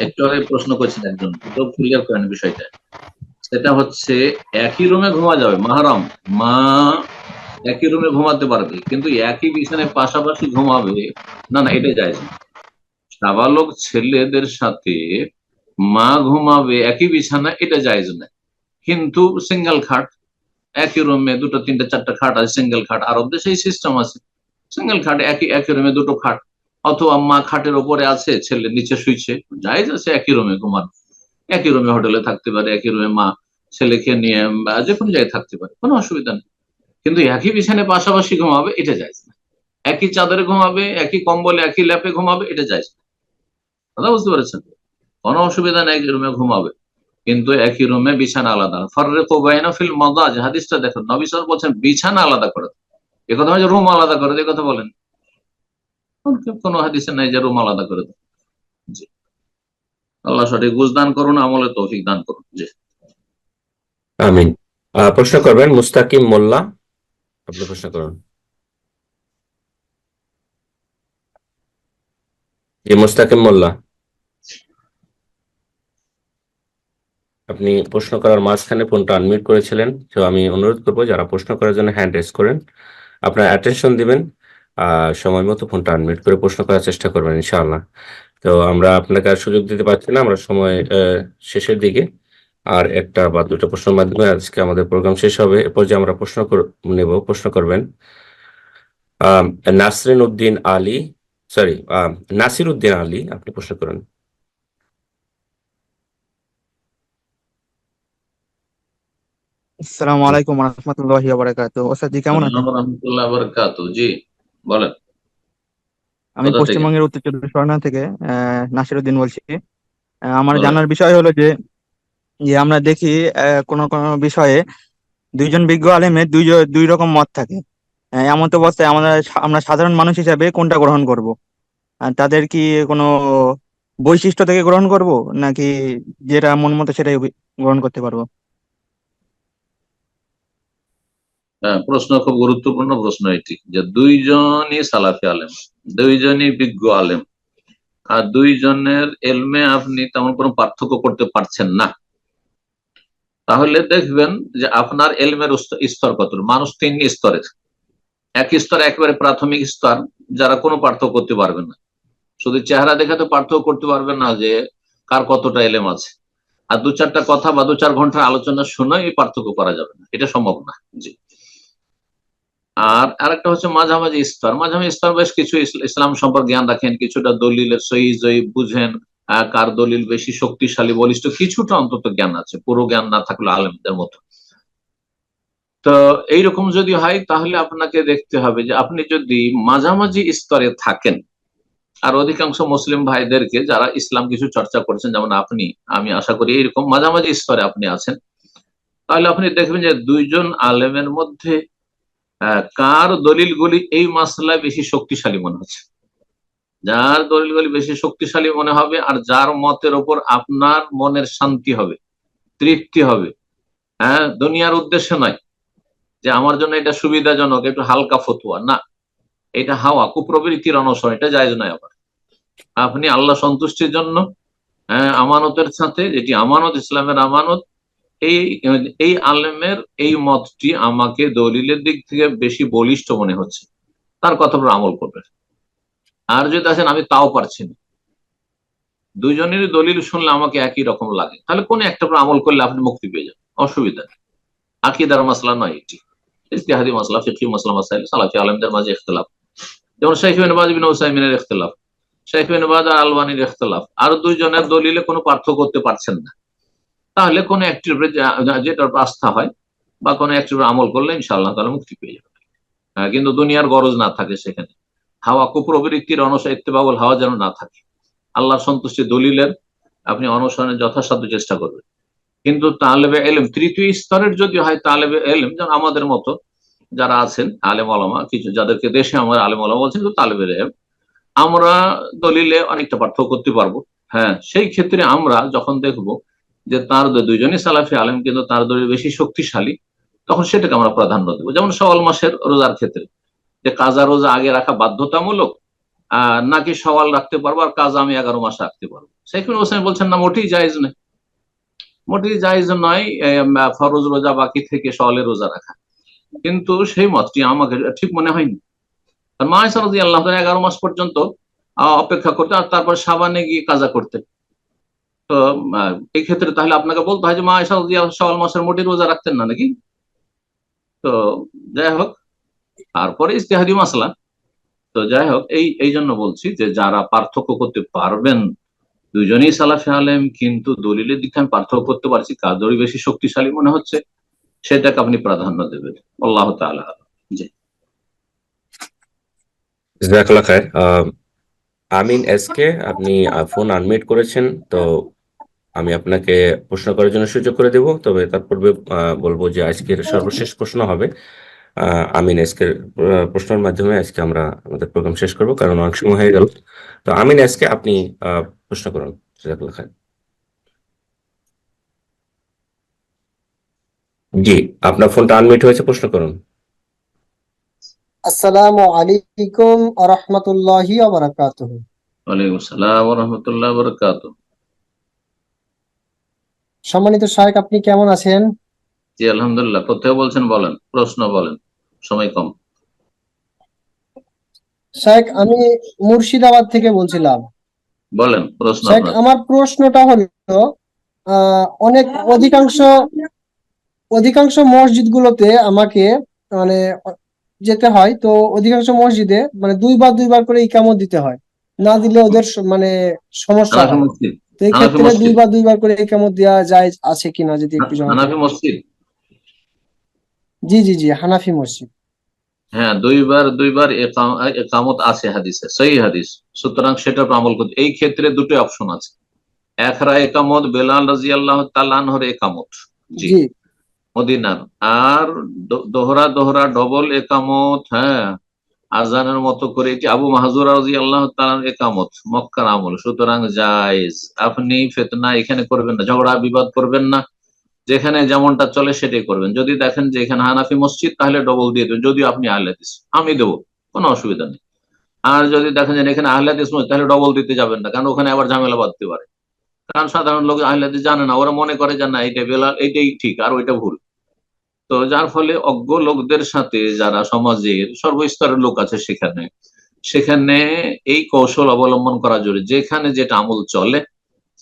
একটু আগে প্রশ্ন করছেন একজন, তো ক্লিয়ার করেন বিষয়টা। সেটা হচ্ছে একই রুমে ঘুমা যাবে, মাহরাম মা একই রুমে ঘুমাতে পারবে, কিন্তু একই বিছানায় পাশাপাশি ঘুমাবে না, না এটা জায়েজ না। নাবালক ছেলেদের সাথে মা ঘুমাবে একই বিছানা, এটা জায়েজ না। কিন্তু সিঙ্গেল খাট, একই রুমে 2, 3, 4 খাট আছে, সিঙ্গেল খাট, আরব দেশে এই সিস্টেম আছে, সিঙ্গেল খাট, একই রুমে 2 খাট, অথবা মা খাটের ওপরে আছে, ছেলে নিচে শুইছে, জায়েজ আছে একই রুমে ঘুমানো। একই রুমে হোটেলে থাকতে পারে, একই রুমে মা ছেলেকে নিয়ে যে কোনো জায়গায় থাকতে পারে, কোনো অসুবিধা নেই। কিন্তু একই বিছানায় পাশাপাশি ঘুমাবে, এটা জায়েজ না। একই চাদরে ঘুমাবে, একই কম্বলে, একই ল্যাপে ঘুমাবে, এটা জায়েজ না। কথা বুঝতে পেরেছেন? কোনো অসুবিধা নেই, একই রুমে ঘুমাবে, কিন্তু একই রুমে বিছানা আলাদা। ফাররিকু বাইনা ফিল মাদাজ, হাদিসটা দেখুন, নবী সাল্লাল্লাহু আলাইহি ওয়াসাল্লাম বলছেন বিছানা আলাদা করে, এই কথা হচ্ছে রুম আলাদা করে, এই কথা বলেন কোন হাদিসে নাই যে রুম আলাদা করে দেয়। জি, আল্লাহ সঠিক বুঝদান করুন, আমলে তৌফিক দান করুন। জি, আমিন। প্রশ্ন করবেন মুস্তাকিম মোল্লা, আপনি প্রশ্ন করুন। জি মোস্তাকিম মোল্লা, আপনি প্রশ্ন করার মাঝখানে ফোনটা আনমিউট করেছিলেন, তো আমি অনুরোধ করবো যারা প্রশ্ন করার জন্য হ্যান্ড রেজ করেন আপনার অ্যাটেনশন দিবেন, সময় মতো ফোনটা আনমিউট করে প্রশ্ন করার চেষ্টা করবেন ইনশাআল্লাহ। তো আমরা আপনাকে আর সুযোগ দিতে পারছি না, আমরা সময় শেষের দিকে, আর একটা বা দুটো প্রশ্নের মাধ্যমে আজকে আমাদের প্রোগ্রাম শেষ হবে। এরপর যে আমরা নেব, প্রশ্ন করবেন নাসরিন উদ্দিন আলী, সরি নাসির উদ্দিন আলী, আপনি প্রশ্ন করেন। আসসালামু আলাইকুম ওয়া রাহমাতুল্লাহি ওয়া বারাকাতুহু। ওস্তাদ জি কেমন আছেন? রহমতুল্লাহ বারাকাতুহু। জি বলেন। আমি কোথা থেকে? পশ্চিমবঙ্গের উত্তর চব্বিশ পরগনা থেকে নাসিরউদ্দিন বলছি। আমার বলেন। জানার বিষয় হলো যে আমরা দেখি কোন কোন বিষয়ে দুইজন বিজ্ঞ আলেমের দুই রকম মত থাকে। এমন তো অবস্থায় আমরা সাধারণ মানুষ হিসাবে কোনটা গ্রহণ করব? তাদের কি কোনো বৈশিষ্ট্য থেকে গ্রহণ করব, নাকি যেটা মন মতো সেটাই গ্রহণ করতে পারবো? হ্যাঁ, প্রশ্ন খুব গুরুত্বপূর্ণ প্রশ্ন এটি, যে দুইজনই সালাফি আলেম, দুইজনই বিজ্ঞ আলেম, আর দুইজনের এলমে আপনি তেমন কোনো পার্থক্য করতে পারছেন না, তাহলে দেখবেন যে আপনার এলমের স্তর কত। মানুষ তিন স্তরের, এক স্তর একেবারে প্রাথমিক স্তর, যারা কোনো পার্থক্য করতে পারবে না, শুধু চেহারা দেখে তো পার্থক্য করতে পারবে না যে কার কতটা এলেম আছে, আর দু চারটা কথা বা 2-4 ঘন্টার আলোচনা শুনে এই পার্থক্য করা যাবে না, এটা সম্ভব না। জি। আর আরেকটা হচ্ছে মাঝামাঝি স্তর। মাঝামাঝি স্তর বেশ কিছু ইসলাম সম্পর্কে জ্ঞান রাখেন, কিছুটা দলিলের সহি জয়ীফ বুঝেন, কার দলিল বেশি শক্তিশালী বলিষ্ঠ, কিছুটা অন্তত জ্ঞান আছে, পুরো জ্ঞান না থাকলে আলেমদের মতো। তো এইরকম যদি হয় তাহলে আপনাকে দেখতে হবে যে আপনি যদি মাঝামাঝি স্তরে থাকেন, আর অধিকাংশ মুসলিম ভাইদেরকে যারা ইসলাম কিছু চর্চা করছেন যেমন আপনি, আমি আশা করি এইরকম মাঝামাঝি স্তরে আপনি আছেন, তাহলে আপনি দেখবেন যে দুইজন আলেমের মধ্যে কার দলিলগুলি এই মাসলায় বেশি শক্তিশালী মনে হচ্ছে। যার দলিলগুলি বেশি শক্তিশালী মনে হবে আর যার মতের ওপর আপনার মনের শান্তি হবে, তৃপ্তি হবে, হ্যাঁ, দুনিয়ার উদ্দেশ্যে নয় যে আমার জন্য এটা সুবিধাজনক, একটু হালকা ফতুয়া না, এটা হাওয়া কুপ্রবৃত্তির অনুসরণ, এটা জায়েজ নয়। আবার আপনি আল্লাহ সন্তুষ্টির জন্য আমানতের সাথে, যেটি আমানত, ইসলামের আমানত, এই এই আলেমের এই মতটি আমাকে দলিলের দিক থেকে বেশি বলিষ্ঠ মনে হচ্ছে, তার কথা আমল করবেন। আর যদি আছেন আমি তাও পারছি না, দুইজনেরই দলিল শুনলে আমাকে একই রকম লাগে, তাহলে কোন একটা আমল করলে আপনি মুক্তি পেয়ে যাবেন, অসুবিধা নেই। আকীদার মাসলা নয় এটি, ইজতিহাদি মাসলা, ফিকহি মাসলা, মাসাইল সালাফি আলেমদের মাঝে ইখতিলাফ, যেমন শাইখ ইবনে বাজ বিন উসাইমিনের ইখতিলাফ, শাইখ ইবনে বাজ আর আলবানির ইখতিলাফ, আর দুইজনের দলিলে কোনো পার্থক্য করতে পারছেন না, তাহলে কোন একটির উপরে যেটার আস্থা হয় বা কোন একটির উপরে আমল করলে ইনশাআল্লাহ তাআলা মুক্তি পেয়ে যাবে। কিন্তু দুনিয়ার গরজ না থাকে সেখানে, হাওয়া কুপ্রবৃত্তির ইত্তেবাউল হাওয়া যেন না থাকে, আল্লাহর সন্তুষ্টি দলিলের আপনি অনুসরণের যথাসাধ্য চেষ্টা করবেন। কিন্তু তালেবে এলেম তৃতীয় স্তরের যদি হয়, তালেবে এলেম যেমন আমাদের মতো যারা আছেন আলেম ওলামা, কিছু যাদেরকে দেশে আমরা আলেম ওলামা বলছেন, কিন্তু তালেবে এলেম, আমরা দলিলে অনেকটা পার্থক্য করতে পারবো। হ্যাঁ, সেই ক্ষেত্রে আমরা যখন দেখব যে তার দুইজনই সালাফি আলেম কিন্তু তার দলিল বেশি শক্তিশালী, তখন সেটাকে আমরা প্রাধান্য দেবো। যেমন শাওয়াল মাসের রোজার ক্ষেত্রে, যে কাজা রোজা আগে রাখা বাধ্যতামূলক নাকি সওয়াল রাখতে পারবো আর কাজা আমি 11 মাস রাখতে পারবো, শাইখুল হোসেন বলছেন না, মোটেই জায়েজ নয়, মোটেই জায়েজ নয় ফরজ রোজা বাকি থেকে সওয়ালের রোজা রাখা। কিন্তু সেই মতটি আমাকে ঠিক মনে হয়নি। মা আয়েশা রাদিয়াল্লাহু তাআলা 11 মাস পর্যন্ত অপেক্ষা করতে, আর তারপর শাবানে গিয়ে কাজা করতে। তো এই ক্ষেত্রে তাহলে আপনাকে বলতে হয় যে মা আয়েশা রাদিয়াল্লাহু শাওয়াল মাসের মোটেই রোজা রাখতেন না নাকি? তো যাই হোক, তারপরে ইজতিহাদি মাসলা। তো যাই হোক, এই জন্য বলছি যে যারা পার্থক্য করতে পারবেন, দুজনেই সালাফি আলেম, কিন্তু দলিলের দিকে আমি পার্থক্য করতে পারছি কার দলিল বেশি শক্তিশালী মনে হচ্ছে, সেটাকে আপনি প্রাধান্য দেবেন। আল্লাহ তাআলা জি। জাযাকাল্লাহ খায়ের। আমিন এসকে, আপনি ফোন আনমিউট করেছেন, তো আমি আপনাকে প্রশ্ন করার জন্য সুযোগ করে দেব, তবে তার পূর্বে বলবো যে আজকের সর্বশেষ প্রশ্ন হবে আমিন এসকে প্রশ্নের মাধ্যমে আজকে আমরা আমাদের প্রোগ্রাম শেষ করব, কারণ অনেক সময় হয়ে গেল। তো আমিন এসকে, আপনি প্রশ্ন করুন। জাযাকাল্লাহ খায়ের। জি, আপনার ফোনটা আনমিউট হয়েছে, প্রশ্ন করুন। আসসালামু আলাইকুম ওয়া রাহমাতুল্লাহি ওয়া বারাকাতুহু। ওয়ালাইকুম আসসালাম ওয়া রাহমাতুল্লাহি ওয়া বারাকাতুহু। সম্মানিত শায়েখ, আপনি কেমন আছেন? জি আলহামদুলিল্লাহ। কোথায় বলছেন বলেন, প্রশ্ন বলেন, সময় কম। শায়েখ, আমি মুর্শিদাবাদ থেকে বলছিলাম। বলেন প্রশ্ন শায়েখ, আপনার। আমার প্রশ্নটা হলো অনেক অধিকাংশ মসজিদগুলোতে আমাকে মানে যেতে হয়, তো অধিকাংশ মসজিদে মানে দুইবার করে ইকামত দিতে হয়, না দিলে ওদের মানে সমস্যা হানাফি হয়। মসজিদ, তো এই হানাফি ক্ষেত্রে মসজিদ, দুইবার করে ইকামত দেওয়া যায় আছে কিনা যদি একটু জানাতেন। হানাফি মসজিদ। জি জি জি, হানাফি মসজিদ। হ্যাঁ, দুইবার একামত আছে হাদিসে, সহিহ হাদিস। সুতরাং সেটার উপর আমল করতে এই ক্ষেত্রে দুটো অপশন আছে। একরা একামত বেলাল রাদিয়াল্লাহু তাআলা আনহুর একামত, জি, জি মদিনার। আর দোহরা ডবল একামত, হ্যাঁ, আজানের মতো করে এটি আবু মাহজুর রাদিয়াল্লাহু তাআলার একামত, মক্কার আমল। সুতরাং জায়েজ। আপনি ফিতনা এখানে করবেন না, ঝগড়া বিবাদ করবেন না, যেখানে যেমনটা চলে সেটাই করবেন। যদি দেখেন যে এখানে হানাফি মসজিদ, তাহলে ডবল দিয়ে দেবেন, যদিও আপনি আহলে হাদিস, আমি দেবো, কোনো অসুবিধা নেই। আর যদি দেখেন যে এখানে আহলে হাদিস মসজিদ, তাহলে ডবল দিতে যাবেন না, কারণ ওখানে আবার ঝামেলা বাঁধতে পারে। কারণ সাধারণ লোক আহলে হাদিস জানে না, ওরা মনে করে যে না এইটা বেলাল, এইটাই ঠিক আর ওইটা ভুল। তো যার ফলে অজ্ঞ লোকদের সাথে, যারা সমাজের সর্বস্তরের লোক আছে সেখানে এই কৌশল অবলম্বন করা জরুরি। যেখানে যেটা আমল চলে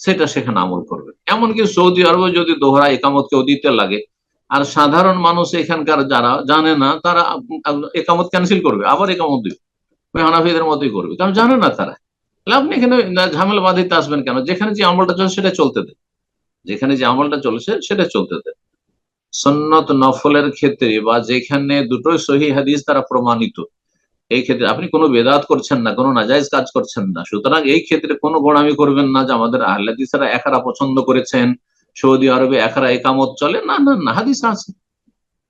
সেটা সেখানে আমল করবে। এমনকি সৌদি আরবে যদি দোহরা একামত কেউ দিতে লাগে, আর সাধারণ মানুষ এখানকার যারা জানে না, তারা একামত ক্যান্সেল করবে, আবার একামত দিবে, ওই হানাফিদের মতোই করবে, কারণ জানে না তারা। তাহলে আপনি এখানে ঝামেলা বাঁধিতে আসবেন কেন? যেখানে যে আমলটা চলছে সেটা চলতে দেন, যেখানে যে আমলটা চলছে সেটা চলতে দেন। সুন্নত নফলের ক্ষেত্রে বা যেখানে দুটোই সহিহ হাদিস দ্বারা প্রমাণিত, এই ক্ষেত্রে আপনি কোনো বেদাত করছেন না, কোনো নাজায়েজ কাজ করছেন না। সুতরাং এই ক্ষেত্রে কোনো গোড়ামি করবেন না যে আমাদের আহলে হাদিসরা একরা পছন্দ করেছেন, সৌদি আরবে একরা একামত চলে। না না না, হাদিস আছে,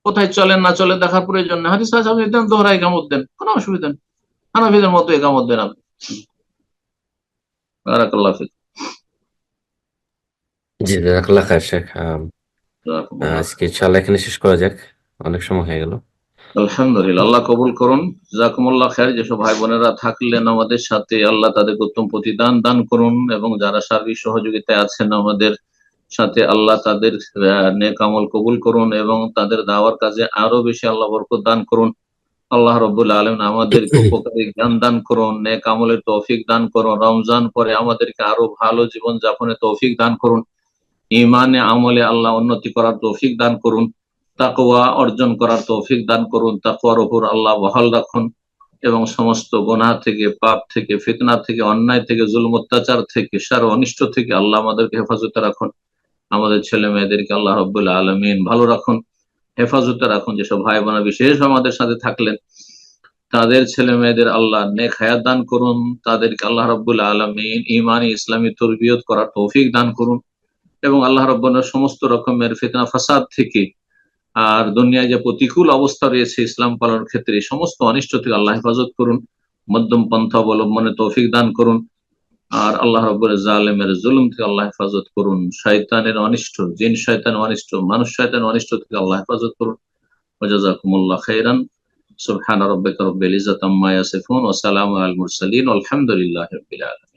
কোথায় চলে না চলে দেখার প্রয়োজন নেই, হাদিস আছে, আপনি দেন, দোহরা একামত দেন, কোনো অসুবিধা নেই, হানাফিদের মতো একামত দেন আপনি। বারাকাল্লাহু ফিক। জি, জাযাকাল্লাহ খায়ের শেখ। জাযাকুমুল্লাহ। আজকে ইনশাআল্লাহ এখানে শেষ করা যাক, অনেক সময় হয়ে গেল। আলহামদুলিল্লাহ, আল্লাহ কবুল করুন। জাযাকুমুল্লাহ খায়ের। যেসব ভাই বোনেরা থাকলেন আমাদের সাথে, আল্লাহ তাদের উত্তম প্রতিদান দান করুন, এবং যারা সার্বিক সহযোগিতায় আছেন আমাদের সাথে, আল্লাহ তাদের নেক আমল কবুল করুন, এবং তাদের দাওয়ার কাজে আরো বেশি আল্লাহ বরকত দান করুন। আল্লাহ রাব্বুল আলামিন আমাদেরকে উপকারী জ্ঞান দান করুন, নেক আমলের তৌফিক দান করুন। রমজান পরে আমাদেরকে আরো ভালো জীবন যাপনের তৌফিক দান করুন। ইমানে আমলে আল্লাহ উন্নতি করার তৌফিক দান করুন। তাকওয়া অর্জন করার তৌফিক দান করুন। তাকওয়ার উপর আল্লাহ বহাল রাখুন, এবং সমস্ত গুনাহ থেকে, পাপ থেকে, ফিতনা থেকে, অন্যায় থেকে, জুলম অত্যাচার থেকে, শার অনিষ্ট থেকে আল্লাহ আমাদেরকে হেফাজতে রাখুন। আমাদের ছেলে মেয়েদেরকে আল্লাহ রাব্বুল আলামিন ভালো রাখুন, হেফাজতে রাখুন। যেসব ভাই বোনা বিশেষ আমাদের সাথে থাকলেন, তাদের ছেলে মেয়েদের আল্লাহ নেক হায়াত দান করুন, তাদেরকে আল্লাহ রাব্বুল আলামিন ঈমানি ইসলামী তরবিয়ত করার তৌফিক দান করুন, এবং আল্লাহ রাব্বুল সমস্ত রকমের ফিতনা ফাসাদ থেকে, আর দুনিয়ায় যে প্রতিকূল অবস্থা রয়েছে ইসলাম পালনের ক্ষেত্রে, সমস্ত অনিষ্ট থেকে আল্লাহ হেফাজত করুন, মধ্যম পন্থা অবলম্বনে তৌফিক দান করুন। আর আল্লাহ রাব্বুল জালেমের জুলুম থেকে আল্লাহ হেফাজত করুন। শয়তানের অনিষ্ট, জিন শয়তান অনিষ্ট, মানুষ শয়তান অনিষ্ট থেকে আল্লাহ হেফাজত করুন। ওয়া জাযাকুমুল্লাহ খাইরান। সুবহান রাব্বিকা রাব্বিল ইজ্জাতি আম্মা ইয়াসিফুন ওয়া সালামুন আলাল মুরসালিন ওয়ালহামদুলিল্লাহি রাব্বিল আলামিন।